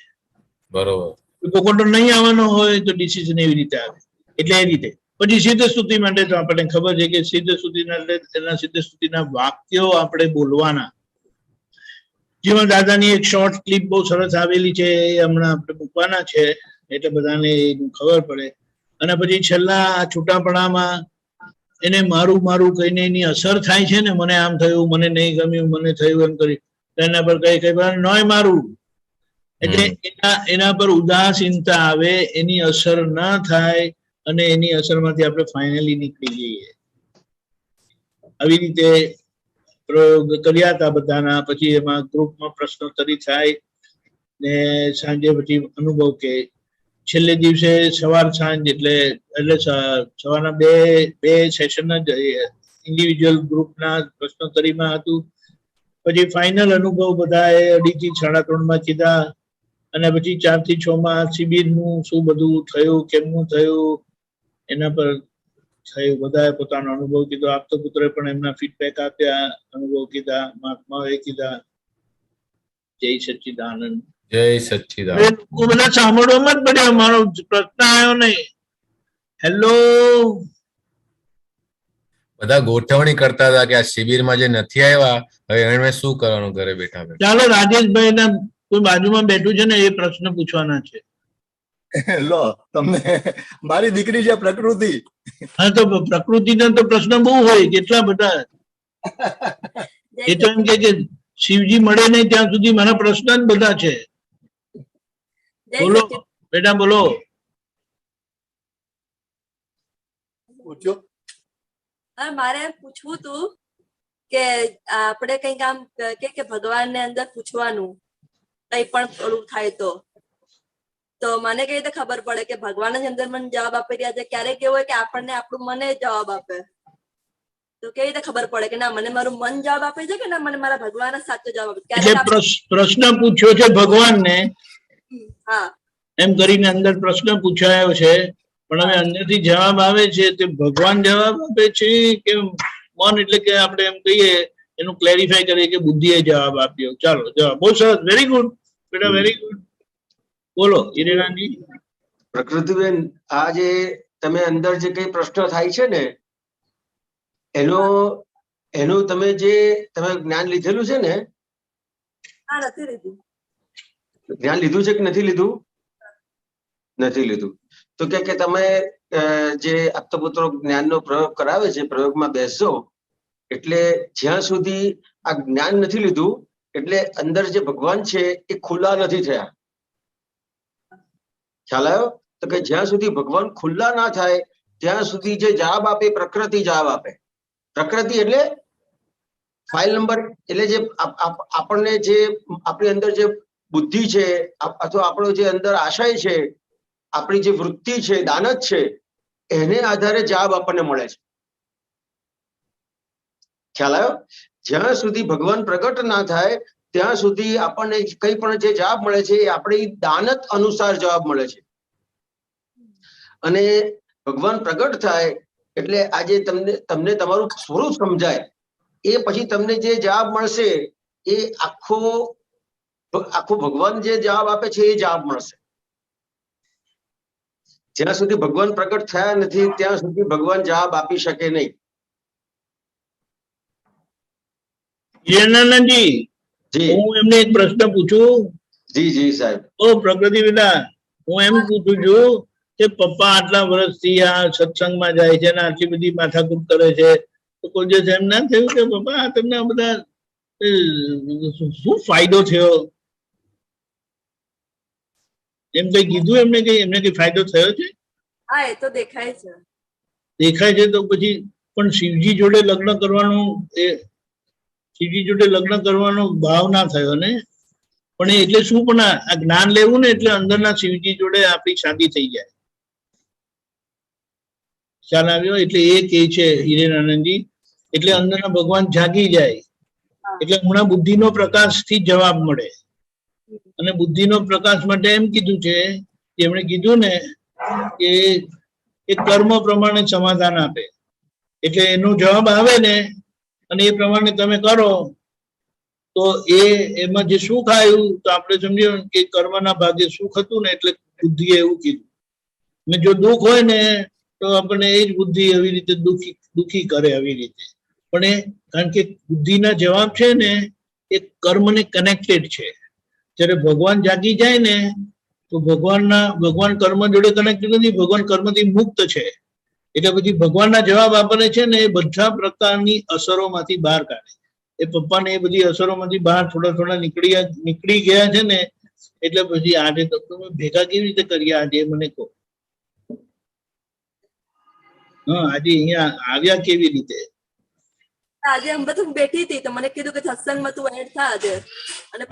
Speaker 1: બરોબર. ભોગવટો નહીં આવવાનો હોય તો ડિસિઝન એવી રીતે આવે. એટલે એ રીતે પછી સિદ્ધ સ્તુતિ માટે તો આપણને ખબર છે કે સિદ્ધ સ્તુતિના એના સિદ્ધ સ્તુતિના વાક્યો આપણે બોલવાના. જેમાં દાદાની એક શોર્ટ ક્લિપ બહુ સરસ આવેલી છે, એ હમણાં આપણે મૂકવાના છે એટલે બધાને એનું ખબર પડે. અને પછી છેલ્લા છૂટાપણામાં એને મારું મારું કહીને એની અસર થાય છે ને, મને આમ થયું, મને નહીં ગમ્યું, મને થયું એમ કરી એના પર કઈ કઈ નોય મારું, એટલે એના પર ઉદાસીનતા આવે, એની અસર ના થાય અને એની અસરમાંથી આપણે ફાઇનલી નીકળી જઈએ. આવી રીતે પ્રયોગ કર્યા હતા બધાના. પછી એમાં ગ્રુપમાં પ્રશ્નોત્તરી થાય ને સાંજે પછી અનુભવ કે છેલ્લે દિવસે સવાર સાંજ એટલે સવારના બે સેશન જ ઇન્ડિવિજ્યુઅલ ગ્રુપના પ્રશ્નોત્તરીમાં હતું. પછી ફાઇનલ અનુભવ બધાએ 2:30 થી 3:30 કીધા અને પછી 4 થી 6 માં શિબિરનું શું બધું થયું, કેમનું થયું એના પર થયું. બધાએ પોતાનો અનુભવ કીધો. આપતો પુત્રે પણ એમના ફીડબેક આપ્યા, અનુભવ કીધા, મહાત્માઓએ કીધા. જય સચ્ચિદાનંદ.
Speaker 4: જય સચ્ચિદાનંદ.
Speaker 1: બધા સાંભળવામાં જ પડ્યા, મારો પ્રશ્ન આવ્યો નહીં. હેલો,
Speaker 4: બધા ગોઠવણી કરતા હતા કે આ શિબિરમાં જે નથી આવ્યા હવે એમને શું કરવાનું ઘરે બેઠા બેઠા.
Speaker 1: ચાલો રાજેશભાઈ ના કોઈ બાજુમાં બેઠું છે ને એ પ્રશ્ન પૂછવાના છે.
Speaker 5: લો, તમને મારી દીકરી છે પ્રકૃતિ.
Speaker 1: હા, તો પ્રકૃતિના તો પ્રશ્ન બહુ હોય, કેટલા બધા. એ તો એમ કે શિવજી મળે નહીં ત્યાં સુધી મારા પ્રશ્ન જ બધા છે. બોલો બેટા, બોલો.
Speaker 5: પૂછો.
Speaker 6: મારે પૂછવું હતું કે આપણે કઈક આમ કે ભગવાનને અંદર પૂછવાનું કઈ પણ થોડું થાય તો મને કઈ રીતે ખબર પડે કે ભગવાન જ અંદર મને જવાબ આપી રહ્યા છે? ક્યારેક એવું હોય કે આપણને આપણું મને જવાબ આપે, તો કેવી રીતે ખબર પડે કે ના મને મારું મન જવાબ આપે છે કે ના મને મારા ભગવાન જ સાચો જવાબ આપે?
Speaker 1: એટલે પ્રશ્ન પૂછ્યો છે ભગવાનને,
Speaker 6: હા
Speaker 1: એમ કરીને અંદર પ્રશ્ન પૂછાયો છે, પણ હવે અંદરથી જવાબ આવે છે તે ભગવાન જવાબ આપે છે કે મન? એટલે કે આપણે એમ કહીએ એનું ક્લેરિફાઈ કરીએ કે બુદ્ધિએ જવાબ આપ્યો. ચાલો, જવાબ બહુ સરસ, વેરી ગુડ બેટા, વેરી ગુડ. બોલો હિરેરાજી.
Speaker 7: પ્રકૃતિબેન, આ જે તમે અંદર જે કઈ પ્રશ્ન થાય છે ને એનું તમે જ્ઞાન લીધેલું છે ને?
Speaker 6: હા, નથી લીધું.
Speaker 7: જ્ઞાન લીધું છે કે નથી લીધું? નથી લીધું. તો કે તમે જે આપતપુત્રો જ્ઞાનનો પ્રયોગ કરાવે છે, પ્રયોગમાં બેસજો એટલે જ્યાં સુધી આ જ્ઞાન નથી લીધું એટલે અંદર જે ભગવાન છે એ ખુલ્લા નથી થયા. ખ્યાલ આવ્યો? તો કે જ્યાં સુધી ભગવાન ખુલ્લા ના થાય ત્યાં સુધી જે જવાબ આપે પ્રકૃતિ જવાબ આપે. પ્રકૃતિ એટલે ફાઇલ નંબર, એટલે જે આપણને જે આપણી અંદર જે બુદ્ધિ છે અથવા આપણો જે અંદર આશય છે, આપણી જે વૃત્તિ છે, દાનત છે, એને આધારે જવાબ આપણને મળે છે. ખ્યાલ આવ્યો? જ્યાં સુધી ભગવાન પ્રગટ ના થાય ત્યાં સુધી આપણને કઈ પણ જે જવાબ મળે છે એ આપણી દાનત અનુસાર જવાબ મળે છે. અને ભગવાન પ્રગટ થાય એટલે આજે તમને તમારું સ્વરૂપ સમજાય, એ પછી તમને જે જવાબ મળશે એ આખો ભગવાન જે જવાબ આપે છે એ જવાબ મળશે. જ્યાં સુધી ભગવાન પ્રગટ થયા નથી ત્યાં સુધી ભગવાન જવાબ આપી શકે નહીં.
Speaker 1: હિરેનાનંદજી,
Speaker 7: જી
Speaker 1: હું એમને એક પ્રશ્ન પૂછું?
Speaker 7: જી જી સાહેબ.
Speaker 1: ઓ પ્રગતિ બેટા, હું એમ પૂછું છું કે પપ્પા આટલા વર્ષથી આ સત્સંગમાં જાય છે ને આટલી બધી માથાકૂટ કરે છે, તો કોઈ દિવસ એમ ના થયું કે પપ્પા તમને આ બધા શું ફાયદો થયો? એમ કઈ કીધું એમને કઈ ફાયદો થયો છે?
Speaker 6: હા, એ તો દેખાય છે.
Speaker 1: દેખાય છે તો પછી પણ શિવજી જોડે લગ્ન કરવાનો ભાવ ના થયો ને? પણ એટલે શું, પણ આ જ્ઞાન લેવું ને એટલે અંદરના શિવજી જોડે આપણી શાદી થઈ જાય. ખ્યાલ આવ્યો? એટલે એ કે છે હિરેનાનંદજી, એટલે અંદરના ભગવાન જાગી જાય એટલે હમણાં બુદ્ધિનો પ્રકાશ થી જવાબ મળે. અને બુદ્ધિનો પ્રકાશ માટે એમ કીધું છે, એમણે કીધું ને કે એ કર્મ પ્રમાણે સમાધાન આપે. એટલે એનો જવાબ આવે ને અને એ પ્રમાણે તમે કરો તો એમાં જે સુખ આવ્યું તો આપણે સમજીએ કે કર્મના ભાગે સુખ હતું ને એટલે બુદ્ધિએ એવું કીધું. ને જો દુઃખ હોય ને તો આપણને એ જ બુદ્ધિ એવી રીતે દુઃખી કરે આવી રીતે. પણ એ કારણ કે બુદ્ધિના જવાબ છે ને એ કર્મને કનેક્ટેડ છે. જ્યારે ભગવાન જાગી જાય ને તો ભગવાન કર્મ જોડે કનેક્ટેડ નથી, ભગવાન કર્મથી મુક્ત છે. એટલે પછી ભગવાનના જવાબ આપણને છે ને એ બધા પ્રકારની અસરોમાંથી બહાર કાઢે. એ પપ્પાને એ બધી અસરોમાંથી બહાર થોડા નીકળી ગયા છે ને એટલે પછી આજે તો તમે ભેગા કેવી રીતે કર્યા આજે મને કહો. હા, આજે અહીંયા આવ્યા કેવી રીતે?
Speaker 6: આજે હું બધું બેઠી હતી તો મને કીધું કે સત્સંગમાં તું એડ થા આજે, અને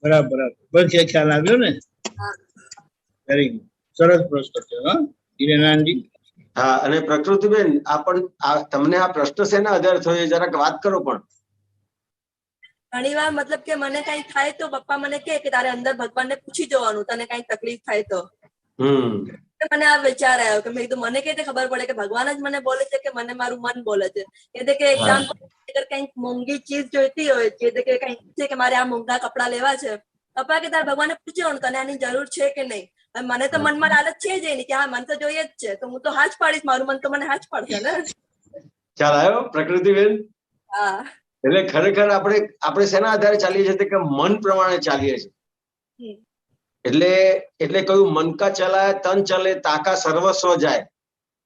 Speaker 1: બરાબર બસ ખ્યાલ આવ્યો ને? વેરી ગુડ, સરસ પ્રશ્ન છે. હા હિરેનાનજી.
Speaker 7: હા, અને પ્રકૃતિબેન તમને આ પ્રશ્ન શેના આધારે થયો જરાક વાત કરો. પણ
Speaker 6: ઘણી વાર મતલબ કે મને કઈ થાય તો પપ્પા મને કહે કે તારે અંદર ભગવાનને પૂછી જવાનું, તને કઈ તકલીફ થાય તો. મને આ વિચાર આવ્યો કે મેં કીધું મને કઈ રીતે ખબર પડે કે ભગવાન જ મને બોલે છે કે મને મારું મન બોલે છે? એટલે કે એક્ઝામ્પલ કઈક મોંઘી ચીજ જોઈતી હોય, જે કે કઈક છે કે મારે આ મોંઘા કપડા લેવા છે, પપ્પા કે તારે ભગવાનને પૂછવાનું તને આની જરૂર છે કે નહીં. મને તો મનમાં લાલચ છે જ નહીં કે હા મને તો જોઈએ જ છે, તો હું તો હા જ પાડીશ, મારું મન તો મને હા જ પાડશે ને.
Speaker 7: ખ્યાલ આવ્યો પ્રકૃતિબેન?
Speaker 6: હા,
Speaker 7: એટલે ખરેખર આપણે શેના આધારે ચાલીએ છીએ કે મન પ્રમાણે ચાલીએ છીએ. એટલે કયું મન કા ચલાય તન ચલે તાકા સર્વસ્વ જાય.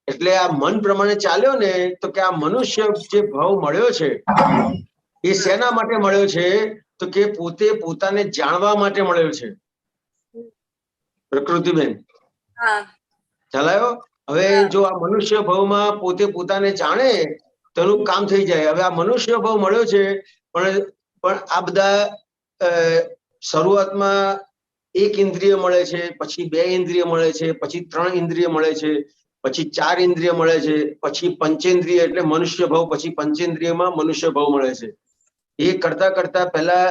Speaker 7: એટલે આ મન પ્રમાણે ચાલ્યો ને તો કે આ મનુષ્ય જે ભાવ મળ્યો છે એ શેના માટે મળ્યો છે? તો કે પોતે પોતાને જાણવા માટે મળ્યો છે. પ્રકૃતિબેન ખ્યાલ આવ્યો? હવે જો આ મનુષ્ય ભાવમાં પોતે પોતાને જાણે તો એનું કામ થઈ જાય. હવે આ મનુષ્ય ભાવ મળ્યો છે પણ આ બધા શરૂઆતમાં 1 ઇન્દ્રિય મળે છે, પછી 2 ઇન્દ્રિય મળે છે, પછી 3 ઇન્દ્રિય મળે છે, પછી 4 ઇન્દ્રિય મળે છે, પછી પંચેન્દ્રિય એટલે મનુષ્ય ભાવ, પછી પંચેન્દ્રિયમાં મનુષ્ય ભાવ મળે છે. એ કરતા કરતા પહેલા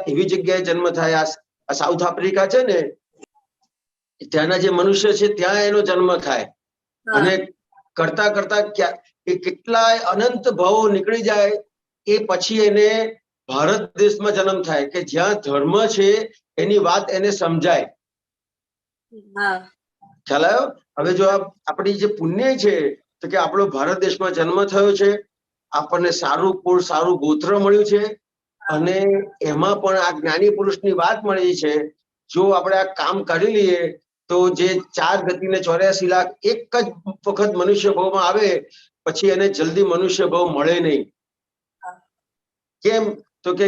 Speaker 7: એવી જગ્યાએ જન્મ થાય, આ સાઉથ આફ્રિકા છે ને ત્યાંના જે મનુષ્ય છે ત્યાં એનો જન્મ થાય. અને કરતા કરતા એ કેટલાય અનંત ભાવો નીકળી જાય એ પછી એને ભારત દેશમાં જન્મ થાય કે જ્યાં ધર્મ છે એની વાત એને સમજાય. ખ્યાલ આવ્યો? હવે જો આપણી જે પુણ્ય છે તો કે આપણો ભારત દેશમાં જન્મ થયો છે, આપણને સારું કુળ સારું ગોત્ર મળ્યું છે, અને એમાં પણ આ જ્ઞાની પુરુષની વાત મળી છે. જો આપણે આ કામ કરી લઈએ તો જે 4 ગતિને 84 લાખ એક જ વખત મનુષ્ય ભાવમાં આવે પછી એને જલ્દી મનુષ્ય ભાવ મળે નહીં. કેમ? તો કે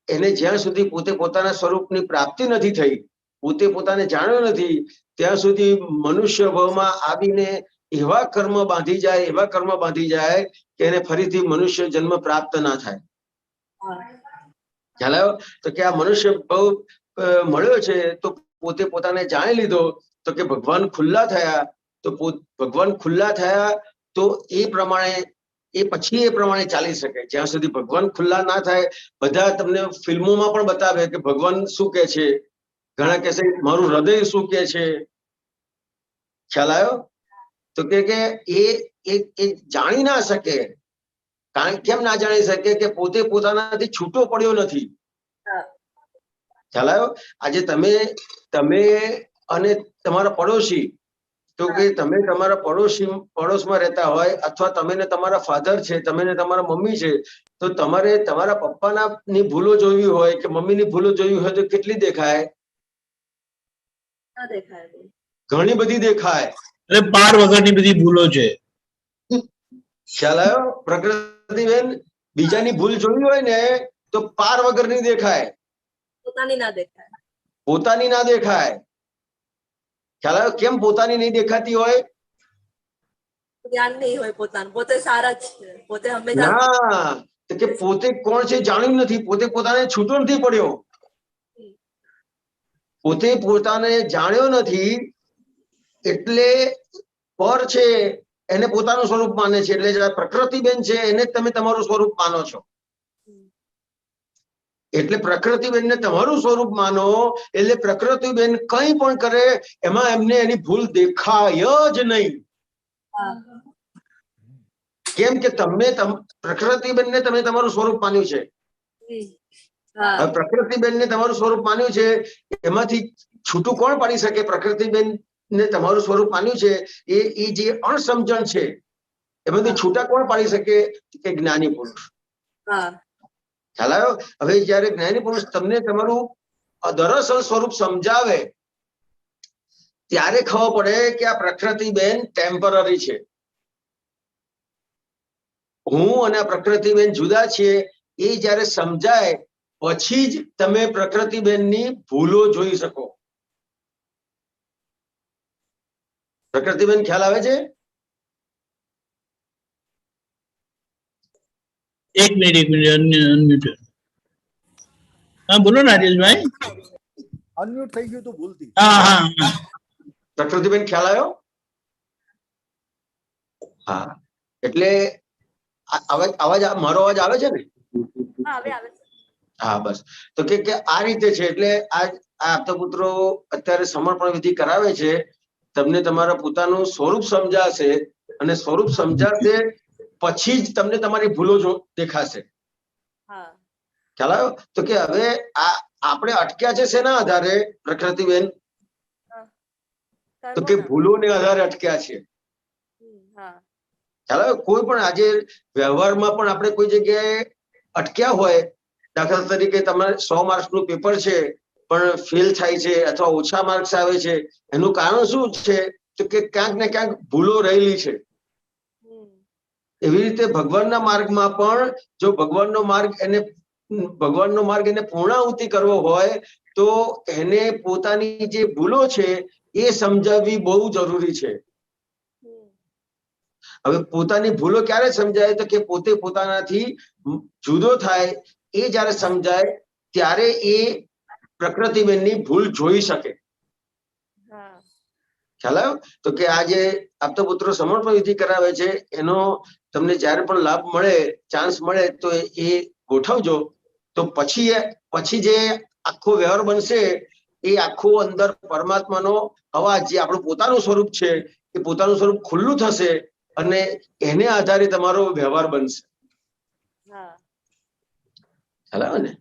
Speaker 7: એને જ્યાં સુધી પોતે પોતાના સ્વરૂપની પ્રાપ્તિ નથી થઈ, પોતે પોતાને જાણ્યો નથી, ત્યાં સુધી મનુષ્ય ભાવમાં આવીને એવા કર્મ બાંધી જાય કે એને ફરીથી મનુષ્ય જન્મ પ્રાપ્ત ના થાય. ખ્યાલ આવ્યો? તો કે આ મનુષ્ય ભાવ મળ્યો છે તો પોતે પોતાને જાણી લીધો તો કે ભગવાન ખુલ્લા થયા, તો ભગવાન ખુલ્લા થયા તો એ પછી એ પ્રમાણે ચાલી શકે. જ્યાં સુધી ભગવાન ખુલ્લા ના થાય, બધા તમને ફિલ્મોમાં પણ બતાવે કે ભગવાન શું કે છે, ઘણા કહેશે મારું હૃદય શું કે છે. ખ્યાલ આવ્યો? તો કે એ જાણી ના શકે. કારણ કેમ ના જાણી શકે? કે પોતે પોતાનાથી છૂટો પડ્યો નથી. ખ્યાલ આવ્યો? આજે તમે અને તમારા પડોશી, તો કે તમે તમારા પડોશમાં રહેતા હોય, અથવા તમે ને તમારા ફાધર છે, તમે ને તમારા મમ્મી છે, તો તમારે તમારા પપ્પાના ની ભૂલો જોવી હોય કે મમ્મીની ભૂલો જોવી હોય તો કેટલી દેખાય? ઘણી બધી દેખાય.
Speaker 1: એટલે પાર વગરની બધી ભૂલો છે.
Speaker 7: ખ્યાલ આવ્યો? પ્રકૃતિબેન, બીજાની ભૂલ જોવી હોય ને તો પાર વગરની દેખાય, પોતાની ના દેખાય. ખ્યાલ આવ્યો? કેમ પોતાની નહીં દેખાતી હોય?
Speaker 6: જ્ઞાન નહીં હોય પોતાનું, પોતે સારા જ છે, પોતે હંમેશા
Speaker 7: ના, તો કે પોતે કોણ છે જાણ્યું નથી, પોતે પોતાને છૂટો નથી પડ્યો. પોતે પોતાને જાણ્યો નથી એટલે પર છે એને પોતાનું સ્વરૂપ માને છે. એટલે પ્રકૃતિબેન છે એને તમે તમારું સ્વરૂપ માનો છો. એટલે પ્રકૃતિબેનને તમારું સ્વરૂપ માનો એટલે પ્રકૃતિબેન કંઈ પણ કરે એમાં એમને એની ભૂલ દેખાય જ નહીં. કેમ કે પ્રકૃતિબેનને તમે તમારું સ્વરૂપ માન્યું છે. પ્રકૃતિબેનને તમારું સ્વરૂપ માન્યું છે, એમાંથી છૂટું કોણ પાડી શકે? પ્રકૃતિબેન ને તમારું સ્વરૂપ માન્યું છે એ જે અણસમજણ છે એમાંથી છૂટા કોણ પાડી શકે? કે જ્ઞાની પુરુષ. ખ્યાલ આવ્યો? હવે જયારે જ્ઞાની પુરુષ તમને તમારું દરઅસલ સ્વરૂપ સમજાવે ત્યારે ખબર પડે કે આ પ્રકૃતિબેન ટેમ્પરરી છે. હું અને આ પ્રકૃતિબેન જુદા છીએ એ જયારે સમજાય પછી જ તમે પ્રકૃતિબેનની ભૂલો જોઈ શકો. પ્રકૃતિબેન ખ્યાલ આવે છે?
Speaker 1: એક મિનિટ અનમ્યુટ. હા બોલો ને રાજેશભાઈ.
Speaker 5: અનમ્યુટ થઈ ગયું તો ભૂલથી.
Speaker 1: હા.
Speaker 7: પ્રકૃતિબેન ખ્યાલ આવ્યો? હા, એટલે મારો અવાજ આવે છે ને? હા, બસ. તો કે આ રીતે છે. એટલે આ આપતપુત્રો અત્યારે સમર્પણ વિધિ કરાવે છે. તમને તમારા પોતાનું સ્વરૂપ સમજાશે અને સ્વરૂપ સમજાશે પછી જ તમને તમારી ભૂલો દેખાશે. ખ્યાલ આવ્યો? તો કે હવે આપણે અટક્યા છે શેના આધારે પ્રકૃતિબેન? તો કે ભૂલોને આધારે અટક્યા છે. ખ્યાલ આવ્યો? કોઈ પણ આજે વ્યવહારમાં પણ આપણે કોઈ જગ્યાએ અટક્યા હોય, દાખલા તરીકે તમારે 100 માર્ક્સનું પેપર છે પણ ફેલ થાય છે અથવા ઓછા માર્ક્સ આવે છે, એનું કારણ શું છે? તો કે ક્યાંક ને ક્યાંક ભૂલો રહેલી છે. એવી રીતે ભગવાનના માર્ગમાં પણ જો ભગવાનનો માર્ગ એને પૂર્ણાહુતિ કરવો હોય તો એને પોતાની જે ભૂલો છે એ સમજાવવી બહુ જરૂરી છે. હવે પોતાની ભૂલો ક્યારે સમજાય? તો કે પોતે પોતાનાથી જુદો થાય એ જયારે સમજાય ત્યારે એ પ્રકૃતિબેનની ભૂલ જોઈ શકે. ખ્યાલ આવ્યો? તો કે આ જે આપતપુત્રો સમર્પણ વિધિ કરાવે છે એનો તમને જયારે પણ લાભ મળે, ચાન્સ મળે તો એ ગોઠવજો. તો પછી જે આખો વ્યવહાર બનશે એ આખો અંદર પરમાત્માનો અવાજ જે આપણું પોતાનું સ્વરૂપ છે એ પોતાનું સ્વરૂપ ખુલ્લું થશે અને એને આધારે તમારો વ્યવહાર બનશે. ખ્યાલ આવે ને?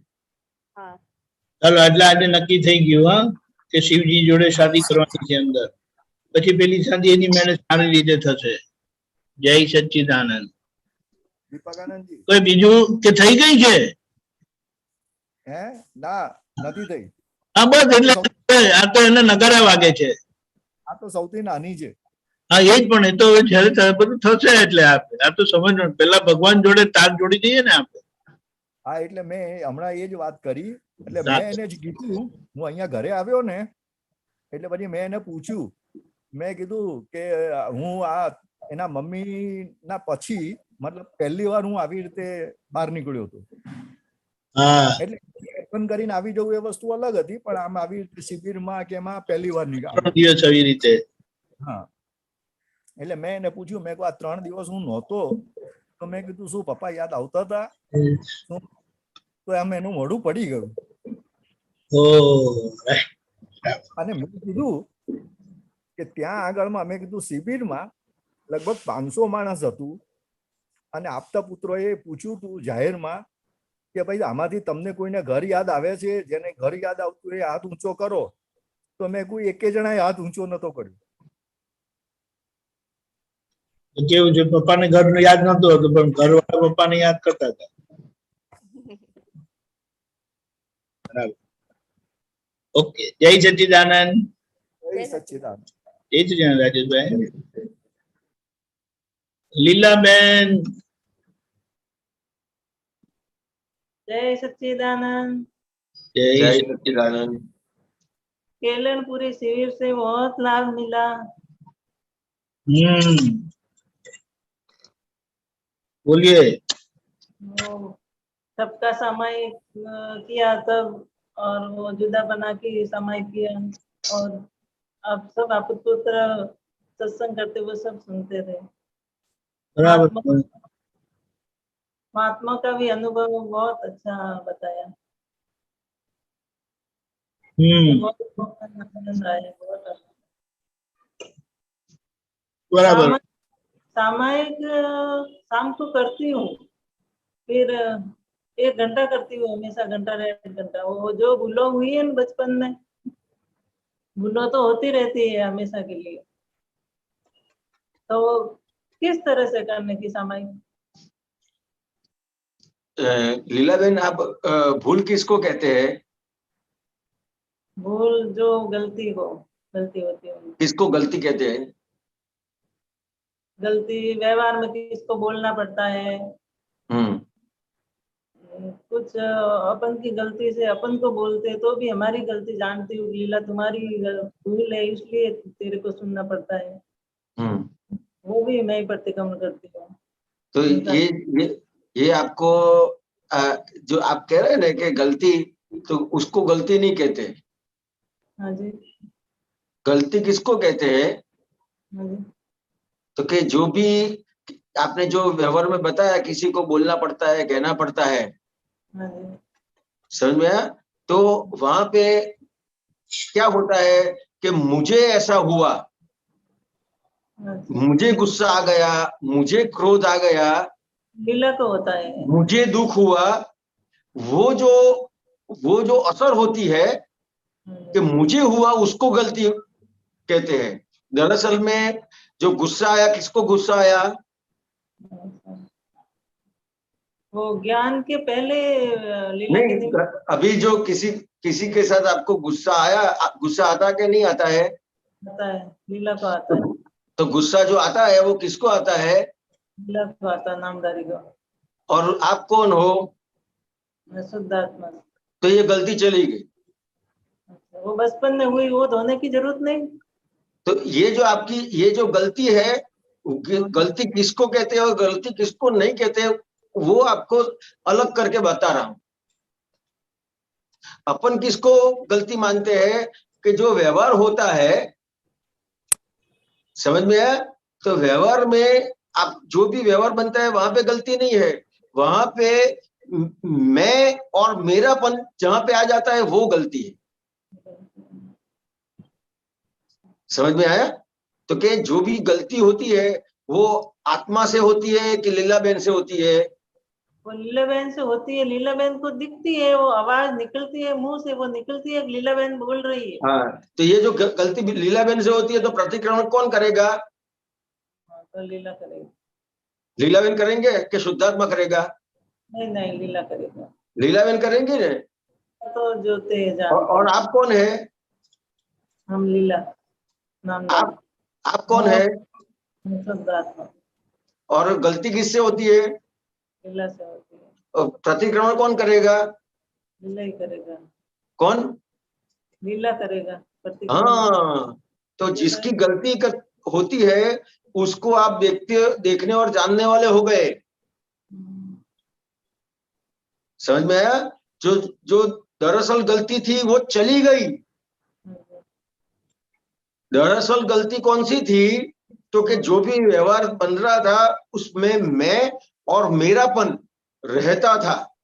Speaker 1: ચાલો, એટલે આજે નક્કી થઈ ગયું હા કે શિવજી જોડે શાદી કરવાની છે અંદર. પછી પેલી શાદી એની મહેનત સારી રીતે થશે. જય સચ્ચિદાનંદ.
Speaker 5: દીપકાનંદજી.
Speaker 1: કોઈ બીજું કે થઈ ગઈ છે?
Speaker 5: ના, નથી થઈ.
Speaker 1: હા બસ, એટલે આ તો એને નગારા વાગે છે.
Speaker 5: આ તો સૌથી નાની છે.
Speaker 1: હા, એ જ. પણ એ તો જયારે બધું થશે એટલે આ તો સમજવાનું. પેલા ભગવાન જોડે તાર જોડી દઈએ ને આપણે.
Speaker 5: હા, એટલે મેં હમણાં એ જ વાત કરી. એટલે મેં એને જ કીધું, હું અહીંયા ઘરે આવ્યો ને એટલે પછી મેં એને પૂછ્યું, મેં કીધું કે હું એના મમ્મી ના પછી મતલબ પહેલી વાર હું આવી રીતે બહાર નીકળ્યો હતો. એટલે દર્શન કરીને આવી જવું એ વસ્તુ અલગ હતી, પણ આમ આવી શિબિરમાં કે એમાં પહેલી વાર
Speaker 1: 3 દિવસ આવી રીતે.
Speaker 5: હા, એટલે મેં એને પૂછ્યું, મેં કહ્યું આ 3 દિવસ હું નહોતો, તો મેં કીધું શું પપ્પા યાદ આવતા હતા? તો એમ એનું મોઢું પડી ગયું. અને મેં કીધું કે ત્યાં આગળમાં મેં કીધું શિબિરમાં લગભગ 500 માણસ હતું, અને આપતા પુત્રોએ પૂછ્યું હતું જાહેરમાં કે ભાઈ આમાંથી તમને કોઈને ઘર યાદ આવે છે? જેને ઘર યાદ આવતું એ હાથ ઊંચો કરો. તો મેં કોઈ એકે જણાએ હાથ ઊંચો નતો કર્યો.
Speaker 1: કેવું છે, પપ્પાને ઘર યાદ નતું હતું, પણ ઘરવાળા પપ્પાને યાદ કરતા હતા. બરાબર. ઓકે, જય સચ્ચિદાનંદ.
Speaker 5: જય સચ્ચિદાનંદ.
Speaker 1: જય સચ્ચિદાનંદ રાજેશભાઈ. લીલાબેન.
Speaker 8: जय सच्चिदानंद।
Speaker 1: जय
Speaker 7: सच्चिदानंद।
Speaker 8: केलनपुरी शिविर से बहुत लाभ मिला।
Speaker 1: बोलिए।
Speaker 8: सबका समय किया तब, और वो जुदा बना के समय किया, और अब सब आप पुत्र सत्संग करते हुए सब सुनते थे। महात्मा का भी अनुभव बहुत अच्छा बताया। बहुत आनंद आया, बहुत
Speaker 1: बराबर।
Speaker 8: सामायिक शाम को करती हूँ, फिर 1 घंटा करती हूँ, हमेशा घंटा 1.5 घंटा। वो जो भूलो हुई है ना बचपन में, भूलो तो होती रहती है हमेशा के लिए, तो किस तरह से करने की सामायिक?
Speaker 7: लीलाबेन, आप भूल किसको कहते हैं?
Speaker 8: भूल जो गलती होती है।
Speaker 7: किसको गलती कहते हैं?
Speaker 8: गलती व्यवहार में किसको बोलना पड़ता है, कुछ अपन की गलती से अपन को बोलते तो भी हमारी गलती जानती हूँ, लीला तुम्हारी भूल है इसलिए तेरे को सुनना पड़ता है, वो भी मैं प्रतिक्रमण करती हूँ।
Speaker 7: तो ये आपको जो आप कह रहे हैं ना कि गलती, तो उसको गलती नहीं कहते।
Speaker 8: हाँ जी।
Speaker 7: गलती किसको कहते हैं?
Speaker 8: हाँ जी।
Speaker 7: तो कि जो भी आपने जो व्यवहार में बताया, किसी को बोलना पड़ता है, कहना पड़ता है,
Speaker 8: हाँ जी।
Speaker 7: समझ में आया? तो वहां पे क्या होता है कि मुझे ऐसा हुआ, मुझे गुस्सा आ गया, मुझे क्रोध आ गया,
Speaker 8: लीला तो होता है,
Speaker 7: मुझे दुख हुआ, वो जो असर होती है कि मुझे हुआ, उसको गलती कहते हैं। दरअसल में जो गुस्सा आया, किसको गुस्सा आया?
Speaker 8: वो ज्ञान के पहले लीला
Speaker 7: नहीं,
Speaker 8: के
Speaker 7: अभी जो किसी के साथ आपको गुस्सा आया, गुस्सा आता कि नहीं आता है?
Speaker 8: आता है, लीला को आता है।
Speaker 7: तो गुस्सा जो आता है वो किसको आता है?
Speaker 8: लीला को आता है, नामधारी को।
Speaker 7: और आप कौन हो?
Speaker 8: मैं शुद्ध आत्मा।
Speaker 7: तो ये गलती चली गई।
Speaker 8: वो बचपन में हुई, वो धोने की जरूरत नहीं।
Speaker 7: तो ये जो आपकी ये जो गलती है, गलती किसको कहते हैं और गलती किसको नहीं कहते, वो आपको अलग करके बता रहा हूं। अपन किसको गलती मानते हैं कि जो व्यवहार होता है, समझ में आया? तो व्यवहार में आप जो भी व्यवहार बनता है वहां पे गलती नहीं है, वहां पे मैं और मेरापन जहां पे आ जाता है वो गलती है। समझ में आया? तो कि जो भी गलती होती है वो आत्मा से होती है कि लीलाबेन से होती है?
Speaker 8: वो लीलाबेन से होती है। लीलाबेन को दिखती है, वो आवाज निकलती है मुंह से, वो निकलती है लीलाबेन बोल रही है।
Speaker 7: हाँ, तो ये जो गलती लीलाबेन से होती है, तो प्रतिक्रमण कौन करेगा?
Speaker 8: तो लीला करेगी।
Speaker 7: लीलाबेन करेंगे कि शुद्धात्मा करेगा?
Speaker 8: नहीं, लीला करेगा।
Speaker 7: लीलाबेन करेंगे ना?
Speaker 8: तो जो तेज
Speaker 7: और आप कौन है?
Speaker 8: हम लीला नाम।
Speaker 7: आप कौन है?
Speaker 8: शुद्धात्मा।
Speaker 7: और गलती किससे होती है?
Speaker 8: लीला से होती है।
Speaker 7: और प्रतिक्रमण कौन करेगा?
Speaker 8: लीला ही करेगा।
Speaker 7: कौन?
Speaker 8: लीला करेगा।
Speaker 7: हाँ, तो जिसकी गलती होती है उसको आप देखने और जानने वाले हो गए। समझ में आया? जो दरअसल गलती थी वो चली गई। दरअसल गलती कौन सी थी? तो कि जो भी व्यवहार बन रहा था उसमें मैं और मेरापन रहता था,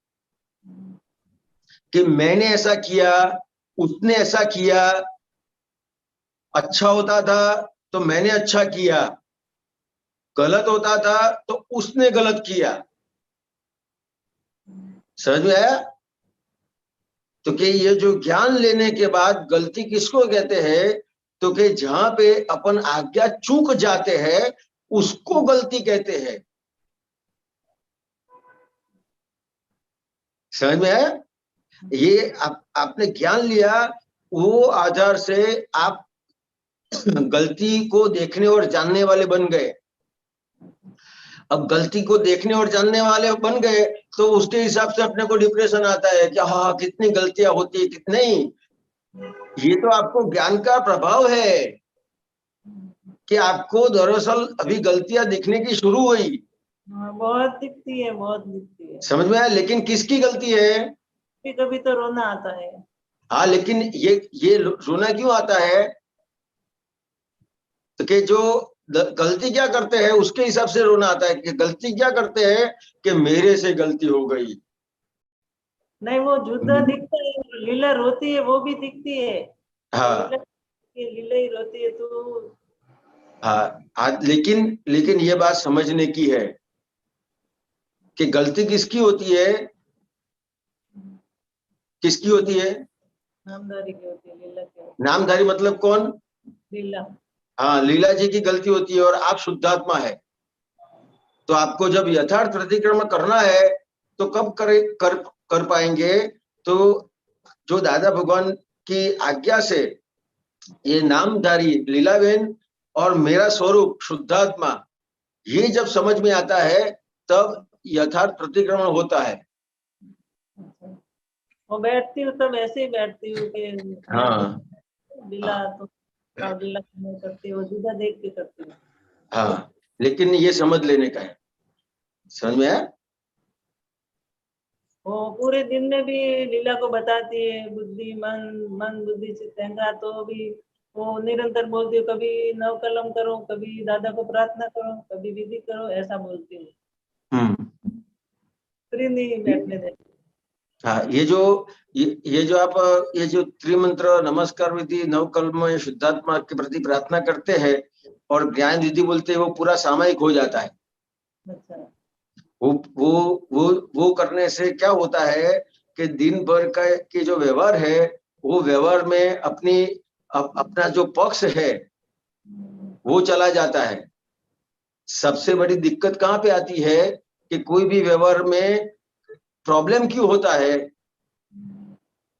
Speaker 7: कि मैंने ऐसा किया, उसने ऐसा किया। अच्छा होता था तो मैंने अच्छा किया, गलत होता था तो उसने गलत किया। समझ में आया? तो कि ये जो ज्ञान लेने के बाद गलती किसको कहते हैं? तो कि जहां पे अपन आज्ञा चूक जाते हैं उसको गलती कहते हैं। समझ में आया? ये आपने ज्ञान लिया, वो आधार से आप गलती को देखने और जानने वाले बन गए। अब गलती को देखने और जानने वाले बन गए तो उसके हिसाब से अपने को डिप्रेशन आता है कि हाँ कितनी गलतियां होती है, कितनी। ये तो आपको ज्ञान का प्रभाव है कि आपको दरअसल अभी गलतियां दिखने की शुरू हुई।
Speaker 8: बहुत दिखती है, बहुत दिखती है।
Speaker 7: समझ में आया? लेकिन किसकी गलती है?
Speaker 8: कभी कभी तो रोना आता है।
Speaker 7: हाँ, लेकिन ये रोना क्यों आता है? तो कि जो गलती क्या करते हैं उसके हिसाब से रोना आता है। कि गलती क्या करते हैं कि मेरे से गलती हो गई।
Speaker 8: नहीं, वो जुदा दिखता है, लीला रोती है वो भी दिखती है।
Speaker 7: हाँ
Speaker 8: लीला ही रोती है तो।
Speaker 7: हाँ, लेकिन ये बात समझने की है कि गलती किसकी होती है? किसकी होती है?
Speaker 8: नामधारी की होती है, लीला की होती
Speaker 7: नामधारी मतलब कौन?
Speaker 8: है। लीला।
Speaker 7: हाँ, लीला जी की गलती होती है और आप शुद्धात्मा है। तो आपको जब यथार्थ प्रतिक्रमण करना है तो कब कर पाएंगे? तो जो दादा भगवान की आज्ञा से ये नामधारी लीलाबेन और मेरा स्वरूप शुद्धात्मा ये जब समझ में आता है तब यथार्थ प्रतिक्रमण होता है।
Speaker 8: वो बैठती हूँ तब ऐसे ही बैठती हूँ कि
Speaker 7: हाँ
Speaker 8: लीला तो लीला नहीं करती, वो जुदा देख के करती हूँ।
Speaker 7: हाँ, लेकिन ये समझ लेने का है। समझ में आया?
Speaker 8: वो पूरे दिन में भी लीला को बताती है, बुद्धि मन बुद्धि चित्त अहंकार, तो भी वो निरंतर बोलती हूँ। कभी नव कलम करो, कभी दादा को प्रार्थना करो, कभी विधि करो, ऐसा बोलती हूँ। फ्री नहीं बैठने देती।
Speaker 7: हाँ, ये जो आप ये जो त्रिमंत्र नमस्कार विधि नवकल्म शुद्धात्मा के प्रति प्रार्थना करते हैं और ज्ञान विधि बोलते हैं, वो पूरा सामायिक हो जाता है।
Speaker 8: अच्छा।
Speaker 7: वो करने से क्या होता है कि दिन भर का के जो व्यवहार है वो व्यवहार में अपना जो पक्ष है वो चला जाता है। सबसे बड़ी दिक्कत कहाँ पे आती है कि कोई भी व्यवहार में प्रॉब्लम क्यों होता है?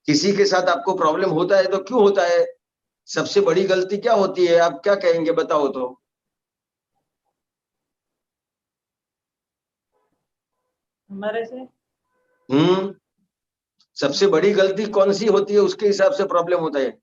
Speaker 7: किसी के साथ आपको प्रॉब्लम होता है तो क्यों होता है? सबसे बड़ी गलती क्या होती है? आप क्या कहेंगे, बताओ तो।
Speaker 8: हमारे से
Speaker 7: सबसे बड़ी गलती कौन सी होती है? उसके हिसाब से प्रॉब्लम होता है।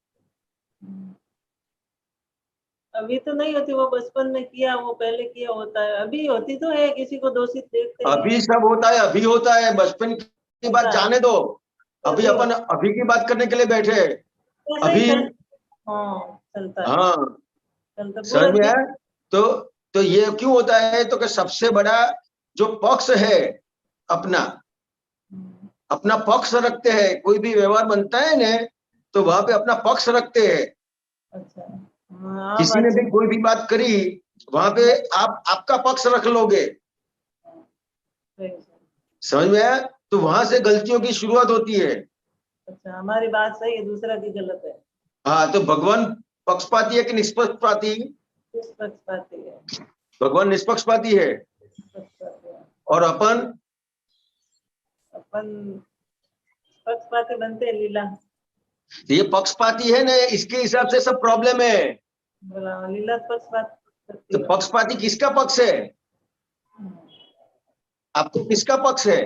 Speaker 8: अभी तो नहीं होती, वो बचपन में किया, वो पहले किया होता है। अभी होती तो है, किसी को दोषित देखते हैं।
Speaker 7: अभी सब होता है, अभी होता है। बचपन की बात जाने दो, अभी अपन अभी की बात करने के लिए बैठे हैं। अभी
Speaker 8: चलता है।
Speaker 7: हाँ, समझ में आया? तो ये क्यों होता है? तो कि सबसे बड़ा जो पक्ष है अपना पक्ष रखते हैं। कोई भी व्यवहार बनता है ना तो वहां पे अपना पक्ष रखते हैं।
Speaker 8: अच्छा।
Speaker 7: किसी ने भी कोई भी बात करी वहां पे आप आपका पक्ष रख लोगे। समझ में आया? तो वहां से गलतियों की शुरुआत होती है।
Speaker 8: अच्छा, हमारी बात सही है, दूसरा की गलत है।
Speaker 7: हाँ, तो भगवान पक्षपाती है कि निष्पक्षपाती?
Speaker 8: निष्पक्षपाती है।
Speaker 7: भगवान निष्पक्षपाती है और अपन
Speaker 8: पक्षपाती बनते हैं लीला।
Speaker 7: ये पक्षपाती है ना, इसके हिसाब से सब प्रॉब्लम है।
Speaker 8: लीला पक्षपात।
Speaker 7: तो पक्षपाती किसका पक्ष है? आपको किसका पक्ष है?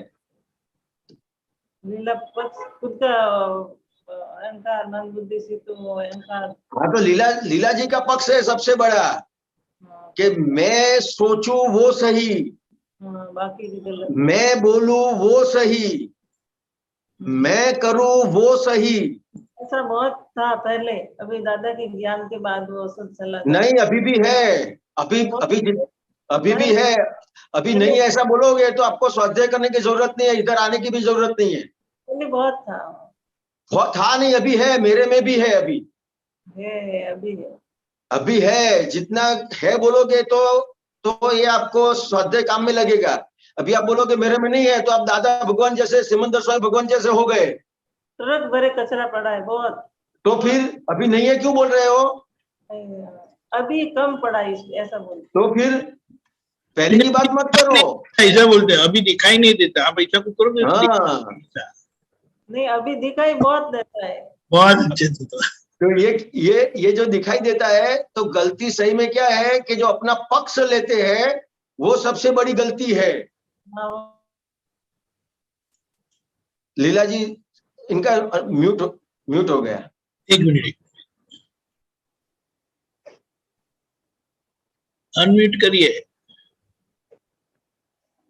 Speaker 8: लीला पक्ष खुद का अहंकार, मन बुद्धि से तो अहंकार।
Speaker 7: हाँ, तो लीला जी का पक्ष है सबसे बड़ा कि मैं सोचूं वो सही,
Speaker 8: बाकी की गलत,
Speaker 7: मैं बोलूं वो सही। मैं करूं वो सही।
Speaker 8: ऐसा बहुत था पहले, अभी दादा के ज्ञान के बाद वो सब चला गया।
Speaker 7: नहीं, अभी भी है, अभी भी है। अभी नहीं ऐसा बोलोगे तो आपको स्वाध्याय करने की जरूरत नहीं है, इधर आने की भी जरूरत नहीं है।
Speaker 8: पहले बहुत था,
Speaker 7: बहुत था नहीं, अभी है, मेरे में भी है, अभी
Speaker 8: अभी है।
Speaker 7: अभी है। जितना है बोलोगे तो ये आपको स्वाध्याय काम में लगेगा। अभी आप बोलोगे मेरे में नहीं है, तो आप दादा भगवान जैसे, सिमंदर स्वामी भगवान जैसे हो गए।
Speaker 8: ट्रक भरे कचरा पड़ा है बहुत।
Speaker 7: तो फिर अभी नहीं है क्यों बोल रहे हो?
Speaker 8: अभी कम पड़ा है, ऐसा बोल।
Speaker 7: तो फिर पहले की बात मत करो।
Speaker 1: ऐसा बोलते हैं, अभी दिखाई नहीं देता, आप ऐसा कुछ करोगे तो
Speaker 7: हाँ,
Speaker 1: दिखाई नहीं देता।
Speaker 8: नहीं, अभी दिखाई बहुत देता है।
Speaker 1: बहुत अच्छे से तो
Speaker 7: तो ये जो दिखाई देता है, तो गलती सही में क्या है कि जो अपना पक्ष लेते हैं वो सबसे बड़ी गलती है।
Speaker 8: हाँ,
Speaker 7: लीला जी, इनका म्यूट हो गया।
Speaker 1: एक मिनट, अनम्यूट करिए,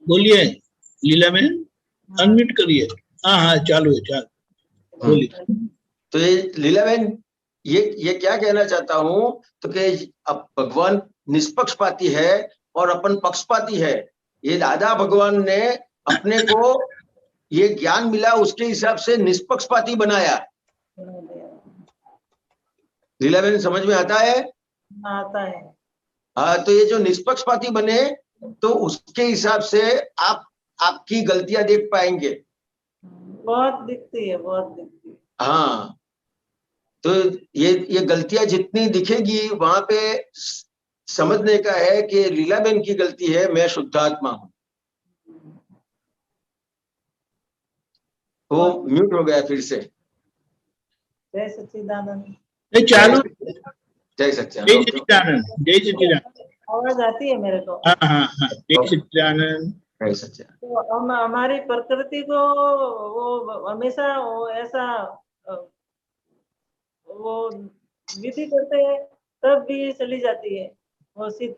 Speaker 1: बोलिए लीला में, अनम्यूट करिए। हाँ हाँ, चालू है, चालू, बोलिए।
Speaker 7: तो ये लीला बहन, ये क्या कहना चाहता हूं, तो कि अब भगवान निष्पक्षपाती है और अपन पक्षपाती है। ये दादा भगवान ने अपने को ये ज्ञान मिला, उसके हिसाब से निष्पक्षपाती बनाया। लीला बहन समझ में आता है?
Speaker 8: आता है।
Speaker 7: हाँ, तो ये जो निष्पक्षपाती बने, तो उसके हिसाब से आप आपकी गलतियां देख पाएंगे।
Speaker 8: बहुत दिखती है, बहुत दिखती है।
Speaker 7: हाँ, तो ये गलतियां जितनी दिखेगी वहां पे समझने का है कि लीला बहन की गलती है, मैं शुद्धात्मा हूं। वो म्यूट हो गया फिर से।
Speaker 8: जय सच्चिदानंद।
Speaker 1: नहीं, चालू,
Speaker 7: जय
Speaker 1: जय
Speaker 7: सच्चिदानंद।
Speaker 1: सच्चिदानंद, जय सच्चिदानंद।
Speaker 8: आवाज आती है मेरे को।
Speaker 1: हाँ हाँ हाँ, जय सच्चिदानंद।
Speaker 7: जय सच्चिदानंद।
Speaker 8: तो हमारी प्रकृति को वो हमेशा वो ऐसा वो विधि करते हैं, तब भी चली जाती है, वो सिर्फ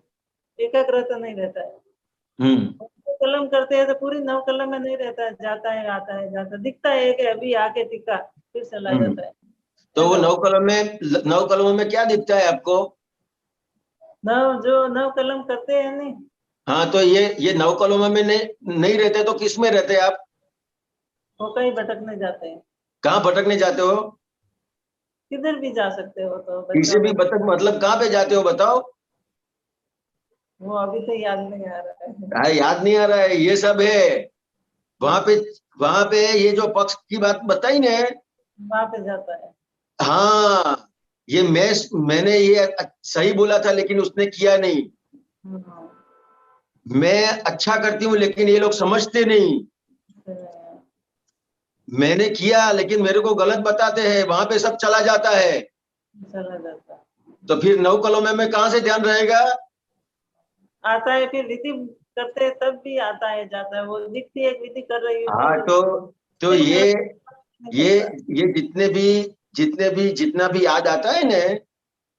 Speaker 8: एकाग्रता नहीं रहता है। कलम करते हैं तो पूरी नव कलम में नहीं रहता है, जाता है आता है जाता है, दिखता है कि अभी आके टिका, फिर चला जाता है।
Speaker 7: तो वो नव कलमों में क्या दिखता है आपको?
Speaker 8: नव कलम करते हैं नहीं।
Speaker 7: हाँ, तो ये नव कलमों में नहीं रहते, तो किस में रहते हैं आप?
Speaker 8: वो कहीं भटकने जाते हैं।
Speaker 7: कहाँ भटकने जाते हो?
Speaker 8: किधर भी जा सकते हो, तो
Speaker 7: किसी भी भटक मतलब कहाँ पे जाते हो बताओ?
Speaker 8: वो अभी तो याद नहीं आ रहा है।
Speaker 7: हाँ, याद नहीं आ रहा है, ये सब है वहां पे ये जो पक्ष की बात बताई ने,
Speaker 8: वहां पे जाता है।
Speaker 7: हाँ, ये मैंने ये सही बोला था, लेकिन उसने किया नहीं। मैं अच्छा करती हूँ लेकिन ये लोग समझते नहीं। मैंने किया लेकिन मेरे को गलत बताते हैं, वहां पे सब चला जाता है। तो फिर नव कलम में कहाँ से ध्यान रहेगा?
Speaker 8: आता है, फिर विधि करते हैं तब भी आता है जाता है, वो दिखती है विधि कर रही है।
Speaker 7: हाँ, तो ये जितना भी याद आता है ना,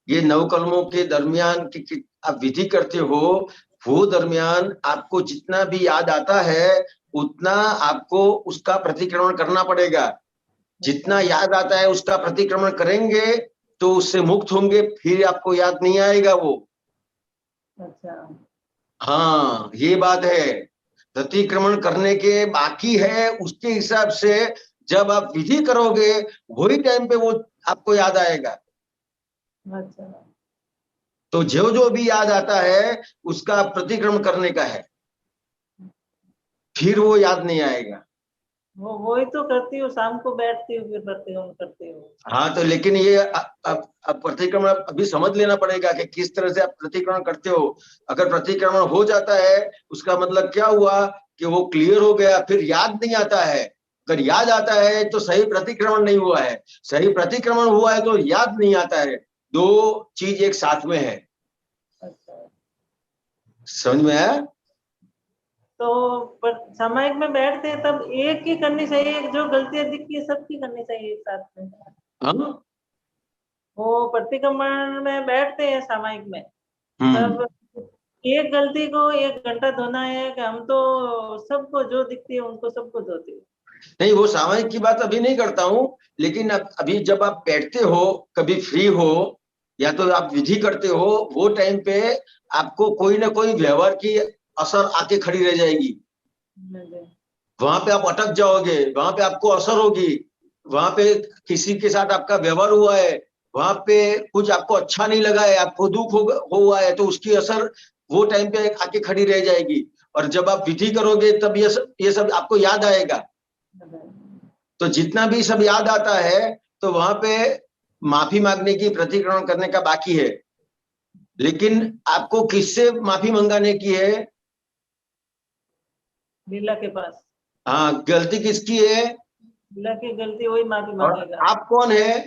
Speaker 7: ये नव कलमों के दरमियान की आप विधि करते हो, वो दरमियान आपको जितना भी याद आता है उतना आपको उसका प्रतिक्रमण करना पड़ेगा। जितना याद आता है उसका प्रतिक्रमण करेंगे तो उससे मुक्त होंगे, फिर आपको याद नहीं आएगा वो।
Speaker 8: अच्छा,
Speaker 7: हाँ, ये बात है। प्रतिक्रमण करने के बाकी है, उसके हिसाब से जब आप विधि करोगे वही टाइम पे वो आपको याद आएगा।
Speaker 8: अच्छा,
Speaker 7: तो जो भी याद आता है उसका प्रतिक्रमण करने का है, फिर वो याद नहीं आएगा।
Speaker 8: वही तो करती हूँ, शाम को बैठती हूँ फिर प्रतिक्रमण करती हूँ।
Speaker 7: हाँ, तो लेकिन ये अब प्रतिक्रमण अभी समझ लेना पड़ेगा कि किस तरह से आप प्रतिक्रमण करते हो। अगर प्रतिक्रमण हो जाता है उसका मतलब क्या हुआ कि वो क्लियर हो गया, फिर याद नहीं आता है। अगर याद आता है तो सही प्रतिक्रमण नहीं हुआ है, सही प्रतिक्रमण हुआ है तो याद नहीं आता है। दो चीज एक साथ में है।
Speaker 8: अच्छा,
Speaker 7: समझ में आया?
Speaker 8: तो सामायिक में बैठते हैं तब एक ही करनी चाहिए, जो गलतियां दिखती है सबकी करनी चाहिए एक साथ में।
Speaker 7: हाँ,
Speaker 8: वो प्रतिक्रमण में बैठते हैं सामायिक में, तब एक गलती को 1 घंटा धोना है कि हम तो सबको जो दिखती है उनको सबको धोती है।
Speaker 7: नहीं, वो सामायिक की बात अभी नहीं करता हूँ, लेकिन अभी जब आप बैठते हो, कभी फ्री हो या तो आप विधि करते हो, वो टाइम पे आपको कोई ना कोई व्यवहार की असर आके खड़ी रह जाएगी। वहां पे आप अटक जाओगे, वहां पे आपको असर होगी, वहां पे किसी के साथ आपका व्यवहार हुआ है, वहां पे कुछ आपको अच्छा नहीं लगा है, आपको दुख हुआ है, तो उसकी असर वो टाइम पे आके खड़ी रह जाएगी। और जब आप विधि करोगे तब ये सब आपको याद आएगा। तो जितना भी सब याद आता है, तो वहां पे माफी मांगने की, प्रतिक्रमण करने का बाकी है। लेकिन आपको किससे माफी मंगाने की है?
Speaker 8: लीला के पास।
Speaker 7: हाँ, गलती किसकी है?
Speaker 8: लीला की गलती, वही माफी
Speaker 7: और
Speaker 8: मांगेगा।
Speaker 7: आप कौन है?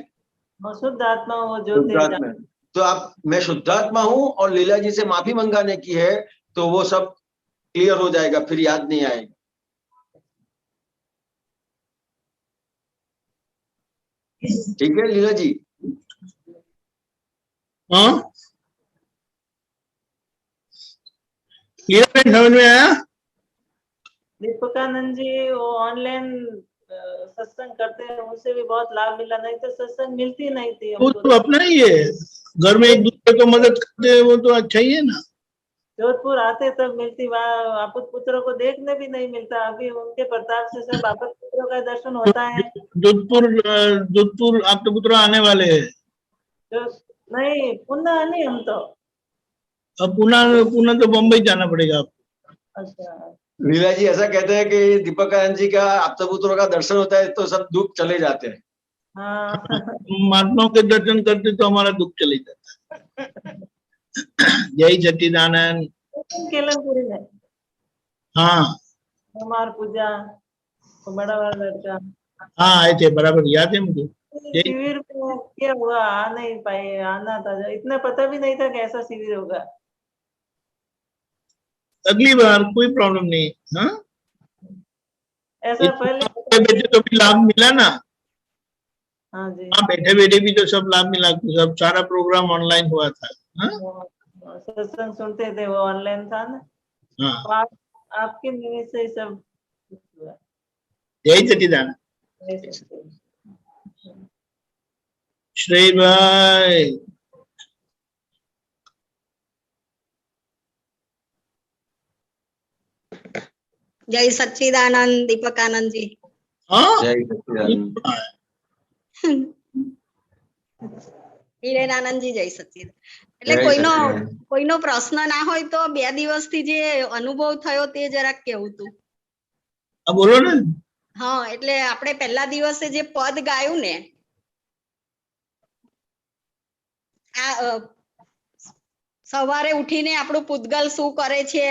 Speaker 8: वो शुद्ध आत्मा, वो जो थे
Speaker 7: शुद्धात्मा। तो आप, मैं शुद्धात्मा हूँ और लीला जी से माफी मंगाने की है, तो वो सब क्लियर हो जाएगा, फिर याद नहीं आएगा। ठीक है लीला जी?
Speaker 1: हाँ, ये समझ में आया?
Speaker 8: दीपकानंद जी वो ऑनलाइन सत्संग करते हैं, उनसे भी बहुत लाभ मिला, नहीं तो सत्संग मिलती नहीं थी
Speaker 1: वो
Speaker 8: हमको।
Speaker 1: तो अपना ही है, घर में एक दूसरे को मदद करते हैं, वो तो अच्छा ही है ना।
Speaker 8: जोधपुर आते तब मिलती, वहाँ आपद पुत्रों को देखने भी नहीं मिलता। अभी उनके प्रताप से सब आपद पुत्रों का दर्शन होता है।
Speaker 1: जोधपुर आप तो पुत्र आने वाले हैं।
Speaker 8: जो नहीं, पुनः नहीं, हम तो
Speaker 1: अब पुनः तो बम्बई जाना पड़ेगा आपको।
Speaker 8: अच्छा।
Speaker 7: लीला जी ऐसा कहते हैं कि दीपकानंद जी का आपतपुत्रों का दर्शन होता है तो सब दुख चले जाते हैं।
Speaker 8: हाँ
Speaker 1: महात्माओं के दर्शन करते तो हमारा दुख चले जाता। जय सच्चिदानंद।
Speaker 8: केलनपुरी में
Speaker 1: हाँ
Speaker 8: हमार पूजा, वो बड़ा वाला लड़का
Speaker 1: हाँ, आए थे, बराबर याद है मुझे।
Speaker 8: शिविर में क्या हुआ, आ नहीं पाए। आना था, इतना पता भी नहीं था कि ऐसा शिविर होगा।
Speaker 1: अगली बार कोई प्रॉब्लम नहीं। हाँ,
Speaker 8: ऐसा पहले
Speaker 1: बैठे तो भी लाभ मिला ना।
Speaker 8: हाँ जी,
Speaker 1: हाँ, बैठे बैठे भी तो सब लाभ मिला, सब सारा प्रोग्राम ऑनलाइन हुआ था। हाँ
Speaker 8: सत्संग सुनते थे, वो ऑनलाइन था ना।
Speaker 1: हाँ,
Speaker 8: तो आपके निमित्त से ही सब हुआ।
Speaker 1: जय सच्चिदानंद।
Speaker 8: जय सच्चिदानंद।
Speaker 1: श्रेय भाई।
Speaker 9: जय सच्चिदानंद दीपकानंद जी।
Speaker 1: हाँ,
Speaker 7: जय सच्चिदानंद।
Speaker 9: હિરેનાનંદ જી જય સચ્ચિદાનંદ। એટલે
Speaker 7: જય સચ્ચિદાનંદ।
Speaker 9: કોઈનો પ્રશ્ન ના હોય તો 2 દિવસથી જે અનુભવ થયો તે જરાક કેવું તું।
Speaker 1: अब बोलो ना।
Speaker 9: હા, એટલે આપણે પહેલા દિવસે જે પદ ગાયું ને, આ સવારે ઉઠીને આપણું પૂતગલ શું કરે છે,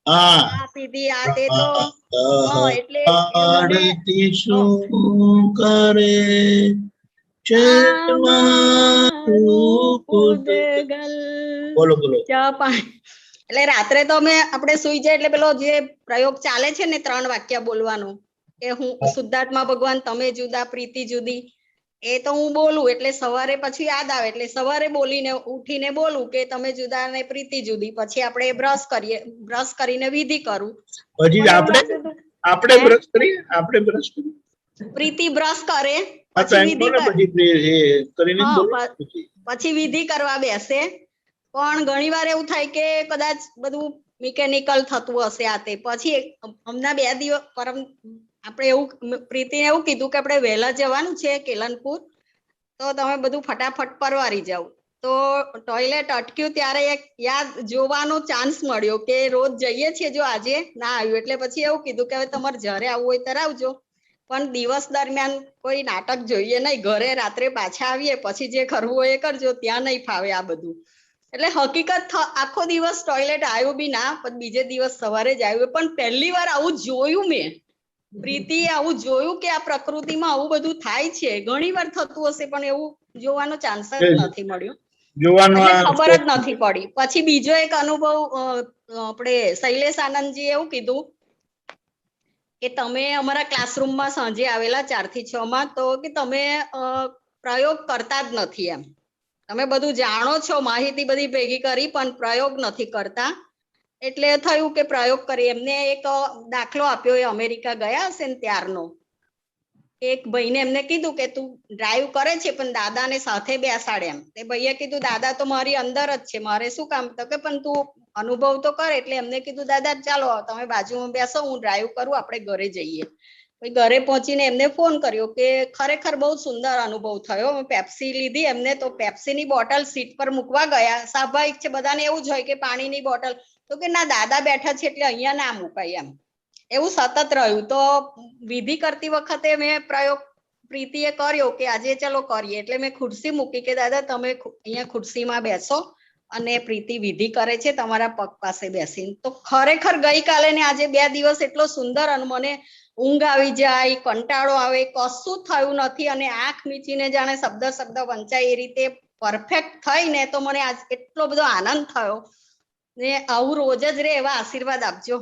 Speaker 1: हाँ,
Speaker 9: આ સીધી આ તે તો એટલે
Speaker 1: आरती શું કરે
Speaker 9: પૂતગલ
Speaker 1: બોલો બોલો।
Speaker 9: ચા પાણી। એટલે રાત્રે તો આપણે સુઈ જાય એટલે પેલો જે પ્રયોગ ચાલે છે ને 3 વાક્ય બોલવાનું, કે હું શુદ્ધાત્મા ભગવાન તમે જુદા પ્રીતિ જુદી, એ તો હું બોલું એટલે સવારે પછી યાદ આવે એટલે સવારે બોલીને ઉઠીને બોલું કે તમે જુદા ને પ્રીતિ જુદી। પછી આપણે બ્રશ કરીને વિધિ કરું।
Speaker 1: પછી આપણે બ્રશ કરીએ
Speaker 9: પ્રીતિ બ્રશ કરે
Speaker 1: આ
Speaker 9: પછી વિધિ
Speaker 1: કરીને બોલો પછી।
Speaker 9: પછી વિધિ કરવા બેસે। પણ ઘણીવાર એવું થાય કે કદાચ બધું મિકેનિકલ થતું હશે આ તે। પછી હમણાં 2 દિવસ પરમ આપણે એવું પ્રીતિને એવું કીધું કે આપણે વહેલા જવાનું છે કેલનપુર, તો તમે બધું ફટાફટ પરવારી જાવ। તો ટોયલેટ અટક્યું ત્યારે એક યાદ જોવાનો ચાન્સ મળ્યો કે રોજ જઈએ છીએ, જો આજે ના આવ્યું એટલે પછી એવું કીધું કે હવે તમારે જ્યારે આવવું હોય ત્યારે આવજો, પણ દિવસ દરમિયાન કોઈ નાટક જોઈએ નહીં, ઘરે રાત્રે પાછા આવીએ પછી જે કરવું હોય એ કરજો, ત્યાં નહીં ફાવે આ બધું। એટલે હકીકત આખો દિવસ ટોયલેટ આવ્યું બી ના, પણ બીજે દિવસ સવારે જ આવ્યું। પણ પહેલી વાર આવું જોયું મેં, પ્રીતિ આવું જોયું કે આ પ્રકૃતિમાં આવું બધું થાય છે। ઘણી વાર થતું હશે પણ એવું જોવાનો ચાન્સ જ નથી મળ્યો, એટલે ખબર જ નથી પડી। પછી બીજો એક અનુભવ આપણે શૈલેષ આનંદજી એવું કીધું કે તમે અમારા ક્લાસરૂમમાં સાંજે આવેલા 4 થી 6 માં, તો કે તમે પ્રયોગ કરતા જ નથી એમ, તમે બધું જાણો છો, માહિતી બધી ભેગી કરી પણ પ્રયોગ નથી કરતા। એટલે થયું કે પ્રયોગ કરીએ। એમને એક દાખલો આપ્યો, એ અમેરિકા ગયા હશે ને ત્યારનો, એક ભાઈને એમને કીધું કે તું ડ્રાઈવ કરે છે પણ દાદાને સાથે બેસાડ એમ. તે ભાઈએ કીધું દાદા તો મારી અંદર જ છે, મારે શું કામ? તો કે પણ તું અનુભવ તો કર. એટલે એમને કીધું દાદા ચાલો તમે બાજુમાં બેસો, હું ડ્રાઈવ કરું, આપણે ઘરે જઈએ. પછી ઘરે પહોંચીને એમને ફોન કર્યો કે ખરેખર બહુ સુંદર અનુભવ થયો. પેપ્સી લીધી એમને, તો પેપ્સીની બોટલ સીટ પર મૂકવા ગયા. સ્વાભાવિક છે બધાને એવું જ હોય કે પાણીની બોટલ, તો કે ના દાદા બેઠા છે એટલે અહીંયા ના મુકાય એમ. એવું સતત રહ્યું. તો વિધિ કરતી વખતે મેં પ્રયોગ પ્રીતિએ કર્યો કે આજે ચલો કરીએ. એટલે મેં ખુરશી મૂકી કે દાદા તમે અહીંયા ખુરશીમાં બેસો અને પ્રીતિ વિધિ કરે છે તમારા પગ પાસે બેસીને. તો ખરેખર ગઈકાલે ને આજે 2 દિવસ એટલો સુંદર અને મને ઊંઘ આવી જાય, કંટાળો આવે, કશું થયું નથી. અને આંખ મીચીને જાણે શબ્દ વંચાય એ રીતે પરફેક્ટ થઈ ને, તો મને આજ એટલો બધો આનંદ થયો ને. આવું રોજ જ રે એવા આશીર્વાદ આપજો.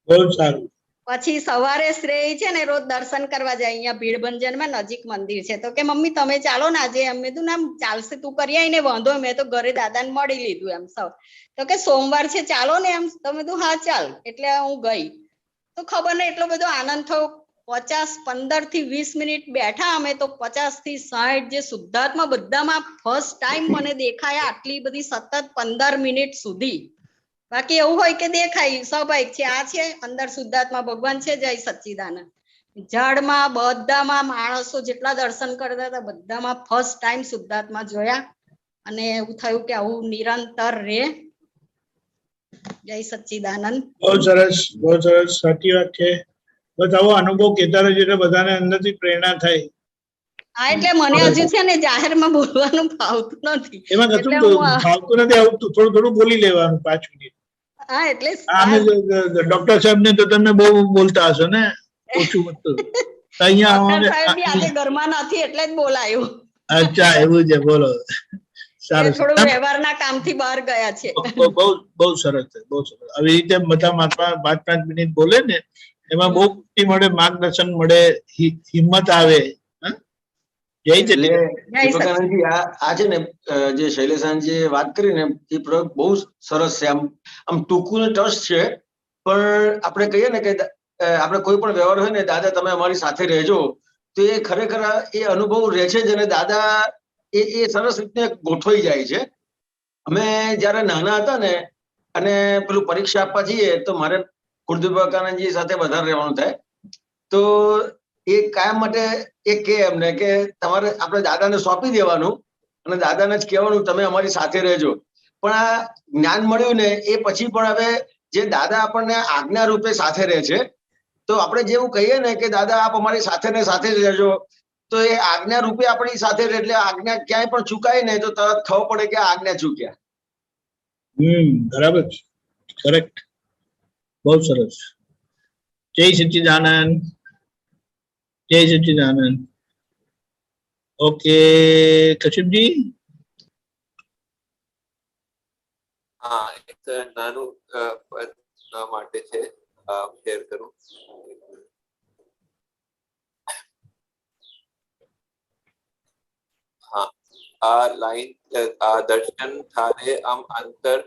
Speaker 1: બહુ સારું.
Speaker 9: પછી સવારે શ્રેય છે ને રોજ દર્શન કરવા જાય. અહીંયા ભીડભંજનમાં નજીક મંદિર છે. તો કે મમ્મી તમે ચાલો ને આજે. એમ કીધું ના ચાલશે, તું કરી આવીને વાંધો. મેં તો ઘરે દાદાને મળી લીધું એમ સૌ. તો કે સોમવાર છે ચાલો ને એમ. તો મેં કીધું હા ચાલ. એટલે હું ગઈ. તો ખબર નહીં એટલો બધો આનંદ થયો. 15 થી 20 મિનિટ બેઠા અમે, તો 50 થી 60 જે શુદ્ધાત્મા બધામાં ફર્સ્ટ ટાઈમ મને દેખાયા આટલી બધી સતત 15 મિનિટ સુધી. બાકી એવું હોય કે દેખાય સ્વાભાવિક છે, આ છે અંદર શુદ્ધાત્મા ભગવાન છે. જય સચ્ચિદાનંદ. ઝાડમાં બધામાં માણસો જેટલા દર્શન કરતા હતા બધામાં ફર્સ્ટ ટાઈમ શુદ્ધાત્મા જોયા. અને એવું થયું કે આવું નિરંતર રે. જય સચ્ચિદાનંદ.
Speaker 1: બહુ સરસ, બહુ સરસ, સાચી વાત છે. બસ આવો અનુભવ કહેતા રહેજો એટલે બધાને અંદરથી પ્રેરણા થાય.
Speaker 9: હા એટલે મને હજુ છે ને જાહેરમાં બોલવાનું ફાવતું નથી.
Speaker 1: એમાં કશું
Speaker 9: એટલે હું
Speaker 1: ફાવતું નથી, આવતું થોડું થોડું બોલી લેવાનું 5 મિનિટ.
Speaker 9: હા એટલે
Speaker 1: આમે ડોક્ટર સાહેબ ને તો તમે બહુ બોલતા હશો ને, ઓછું બધું. અહીંયા
Speaker 9: ડોક્ટર સાહેબ બી આજે ઘરમાં નથી એટલે જ બોલાયું.
Speaker 1: અચ્છા એવું છે, બોલો. સારું,
Speaker 9: થોડું વ્યવહારના કામથી બહાર ગયા છે.
Speaker 1: બહુ બહુ સરસ છે, બહુ સરસ. આવી રીતે બધા મહાત્મા 5-5 મિનિટ બોલે ને, એમાં બહુ મુક્તિ મળે, માર્ગદર્શન મળે, હિંમત આવે. જય
Speaker 7: દીપકાનંદજી, આ છે ને જે શૈલેષાનજી વાત કરી ને એ પ્રયોગ બહુ સરસ છે. આમ ટૂંકું ને ટચ છે, પણ આપણે કહીએ ને કે આપણે કોઈ પણ વ્યવહાર હોય ને, દાદા તમે અમારી સાથે રહેજો, તો એ ખરેખર એ અનુભવ રહે છે જ. અને દાદા એ સરસ રીતે ગોઠવાઈ જાય છે. અમે જયારે નાના હતા ને અને પેલું પરીક્ષા આપવા જઈએ, તો મારે કુળદીપકાનંદજી સાથે વધારે રહેવાનું થાય. તો એ કાયમ માટે એ કે એમને કે તમારે આપણે દાદાને સોંપી દેવાનું અને દાદાને જ કહેવાનું તમે અમારી સાથે રહેજો. પણ આ જ્ઞાન મળ્યું ને એ પછી પણ હવે જે દાદા આપણને આજ્ઞા રૂપે સાથે રહે છે, તો આપણે જેવું કહીએ ને કે દાદા આપ અમારી સાથે ને સાથે જ રહેજો, તો એ આજ્ઞા રૂપે આપણી સાથે રહે. એટલે આજ્ઞા ક્યાંય પણ ચૂકાય ને તો તરત ખબર પડે કે આજ્ઞા ચૂક્યા.
Speaker 1: બરાબર છે, કરેક્ટ. બહુ સરસ. જય સચ્ચિદાનંદ. જય સચ્ચિદાનંદ. ઓકે કશ્યપજી.
Speaker 2: હા, એક નાનું માટે છે, શેર કરું. હા, આ લાઈન દર્શન થારે આમ અંતર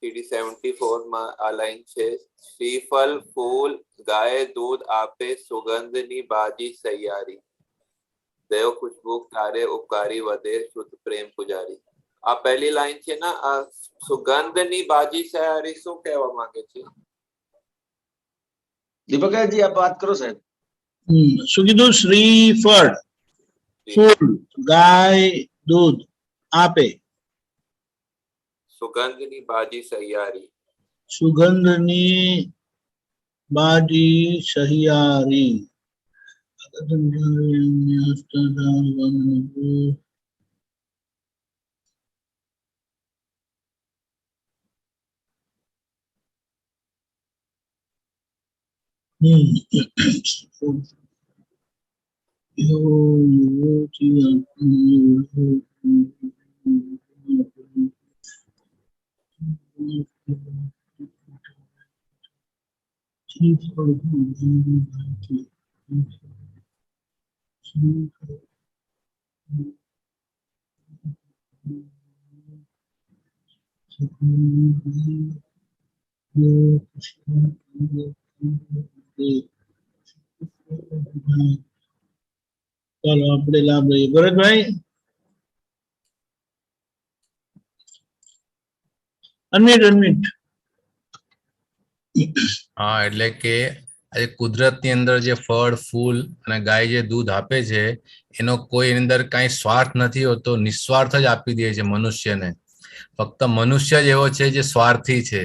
Speaker 2: સીડી 74 માં આ લાઈન છે. શ્રીફળ ફૂલ ગાય દૂધ આપે સુગંધની બાજી સૈયારી, દયો ખુશ્બુ તારે ઉપકારી વધે શુદ્ધ પ્રેમ પુજારી. આ પહેલી લાઈન છે ને, આ સુગંધની બાજી સૈયારી શું કહેવા માંગે છે?
Speaker 7: દીપકજી આપ વાત કરો સાહેબ.
Speaker 1: શું કીધું? શ્રીફળ ફૂલ ગાય દૂધ આપે
Speaker 2: સુગંધની બાજી સહિયારી.
Speaker 1: સુગંધની બાજી સહિયારી. ચાલો આપણે લાભ લઈએ. ભરતભાઈ, અનમ્યુટ.
Speaker 4: હા, એટલે કે આજે કુદરતની અંદર જે ફળ ફૂલ અને ગાય જે દૂધ આપે છે એનો કોઈ એની અંદર કાંઈ સ્વાર્થ નથી હોતો, નિસ્વાર્થ જ આપી દે છે મનુષ્યને. ફક્ત મનુષ્ય જ એવો છે જે સ્વાર્થી છે,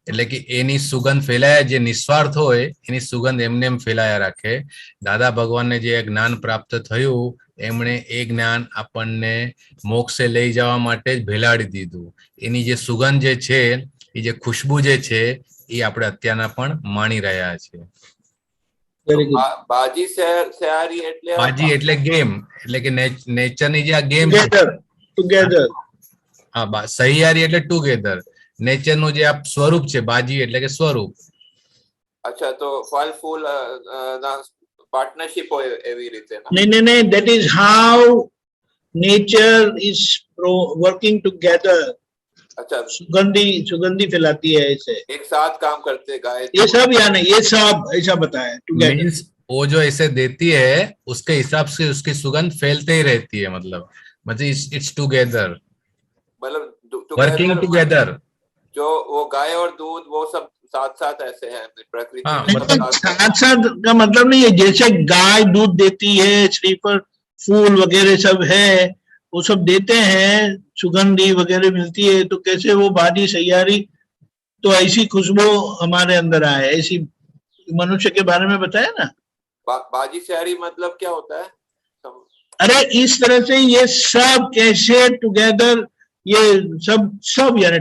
Speaker 4: એટલે કે એની સુગંધ ફેલાય, જે નિસ્વાર્થ હોય એની સુગંધ એમને એમ ફેલાયા રાખે. દાદા ભગવાનને જે જ્ઞાન પ્રાપ્ત થયું એમણે એ જ્ઞાન આપણને મોક્ષે લઈ જવા માટે જ ભેલાડી દીધું. એની જે સુગંધ જે છે, એ જે ખુશ્બુ જે છે એ આપણે અત્યારના પણ માણી રહ્યા છીએ.
Speaker 1: Very good.
Speaker 2: બાજી સયારી એટલે
Speaker 4: બાજી એટલે ગેમ, એટલે કે નેચરની જે આ ગેમ છે.
Speaker 1: ટુગેધર.
Speaker 4: હા, સહિયારી એટલે ટુગેધર. નેચરનું જે આ સ્વરૂપ છે, બાજી એટલે કે સ્વરૂપ.
Speaker 2: અચ્છા, તો ફળ ફૂલ પાર્ટનરશિપ હોય એવી રીતે ના?
Speaker 1: નહીં, that is how nature is working together.
Speaker 2: अच्छा,
Speaker 1: सुगंधी फैलाती है ऐसे,
Speaker 2: एक साथ काम करते गाय
Speaker 1: ये सब या नहीं, ये सब ऐसा बताया together.
Speaker 4: मीन्स वो जो ऐसे देती है उसके हिसाब से उसकी सुगंध फैलते ही रहती है, मतलब इट्स टुगेदर,
Speaker 2: मतलब
Speaker 4: वर्किंग टुगेदर.
Speaker 2: जो वो गाय और दूध वो सब साथ साथ ऐसे हैं प्रकृति
Speaker 4: हाँ,
Speaker 2: में,
Speaker 1: मतलब
Speaker 2: साथ-
Speaker 1: साथ साथ का मतलब नहीं है, जैसे गाय दूध देती है, श्रीफल फूल वगैरह सब है, वो सब देते हैं, सुगंधी वगैरह मिलती है, तो कैसे वो बाजी सैयारी, तो ऐसी खुशबू हमारे अंदर आए, ऐसी मनुष्य के बारे में बताया ना.
Speaker 2: बाजी शहरी मतलब क्या होता है?
Speaker 1: अरे इस तरह से ये सब कैसे टुगेदर, ये सब यानी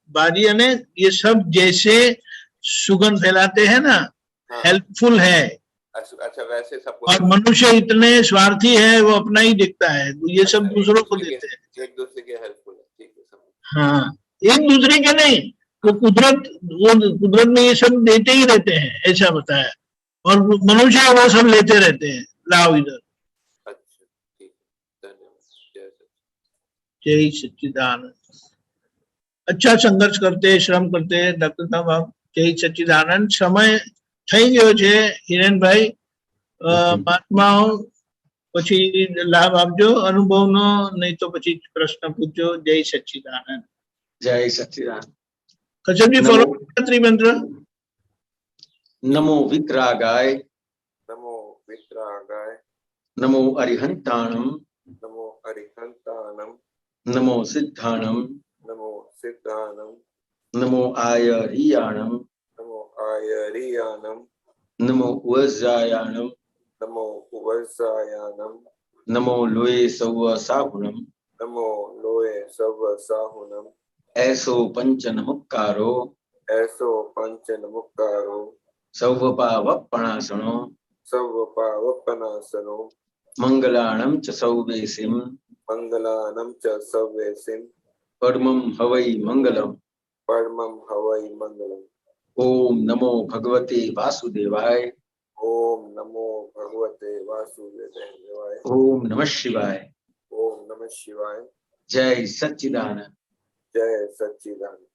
Speaker 1: बाजी यानी ये सब जैसे सुगंध फैलाते हैं ना,
Speaker 2: हाँ।
Speaker 1: हेल्पफुल है.
Speaker 2: अच्छा, वैसे सब
Speaker 1: और मनुष्य इतने स्वार्थी है, वो अपना ही देखता है, ये सब दूसरों को देते हैं.
Speaker 2: एक दूसरे के हेल्पफुल है, ठीक है, समझ.
Speaker 1: हाँ, एक दूसरे के नहीं, वो कुदरत में ये सब देते ही रहते हैं, ऐसा बताया. और मनुष्य वो सब लेते रहते हैं, लाओ इधर.
Speaker 2: अच्छा, ठीक है, धन्यवाद. जय सच्चिदानंद.
Speaker 1: जय सच्चिदानंद. अच्छा संघर्ष करते, श्रम करते डॉक्टर साहब आप. जय सच्चिदानंद. समय થઈ ગયો છે હિરેનભાઈ. મહાત્માઓ પછી લાભ આપજો અનુભવનો, નહીં તો પછી પ્રશ્ન પૂછજો. જય સચ્ચિદાનંદ.
Speaker 7: જય સચ્ચિદાનંદ.
Speaker 1: કશ્યપજી ફોલો ગાયત્રી મંત્ર.
Speaker 7: નમો વિતરાગાય,
Speaker 2: नमो वितरागाय,
Speaker 7: નમો અરિહંતાણમ,
Speaker 2: नमो अरिहंतानम,
Speaker 7: નમો સિદ્ધાણમ,
Speaker 2: नमो सिद्धानम,
Speaker 7: નમો આયરિયાણમ,
Speaker 2: नमो आयरियानम,
Speaker 7: નમો ઉવજાયાણમ,
Speaker 2: नमो उवसायानम,
Speaker 7: નમો લોય સૌ સાહુણમ,
Speaker 2: नमो लोए सव साहुनम,
Speaker 7: એસો પંચ નમુક્કારો,
Speaker 2: ऐसो पंच नमुक्कारो,
Speaker 7: સૌવપાવપણાસણો,
Speaker 2: सर्व पावपनासनो,
Speaker 7: મંગલાણમ ચ સૌવેસિમ,
Speaker 2: मंगलानम च सव्यसिम,
Speaker 7: પરમમ હવૈ મંગલમ.
Speaker 2: परमं हवै मंगलम.
Speaker 7: ઓમ નમો ભગવતે વાસુદેવાય,
Speaker 2: ओम नमो भगवते वासुदेवाय,
Speaker 7: ઓમ નમઃ શિવાય.
Speaker 2: ओम नमः शिवाय.
Speaker 7: જય સચ્ચિદાનંદ.
Speaker 2: जय सच्चिदानंद.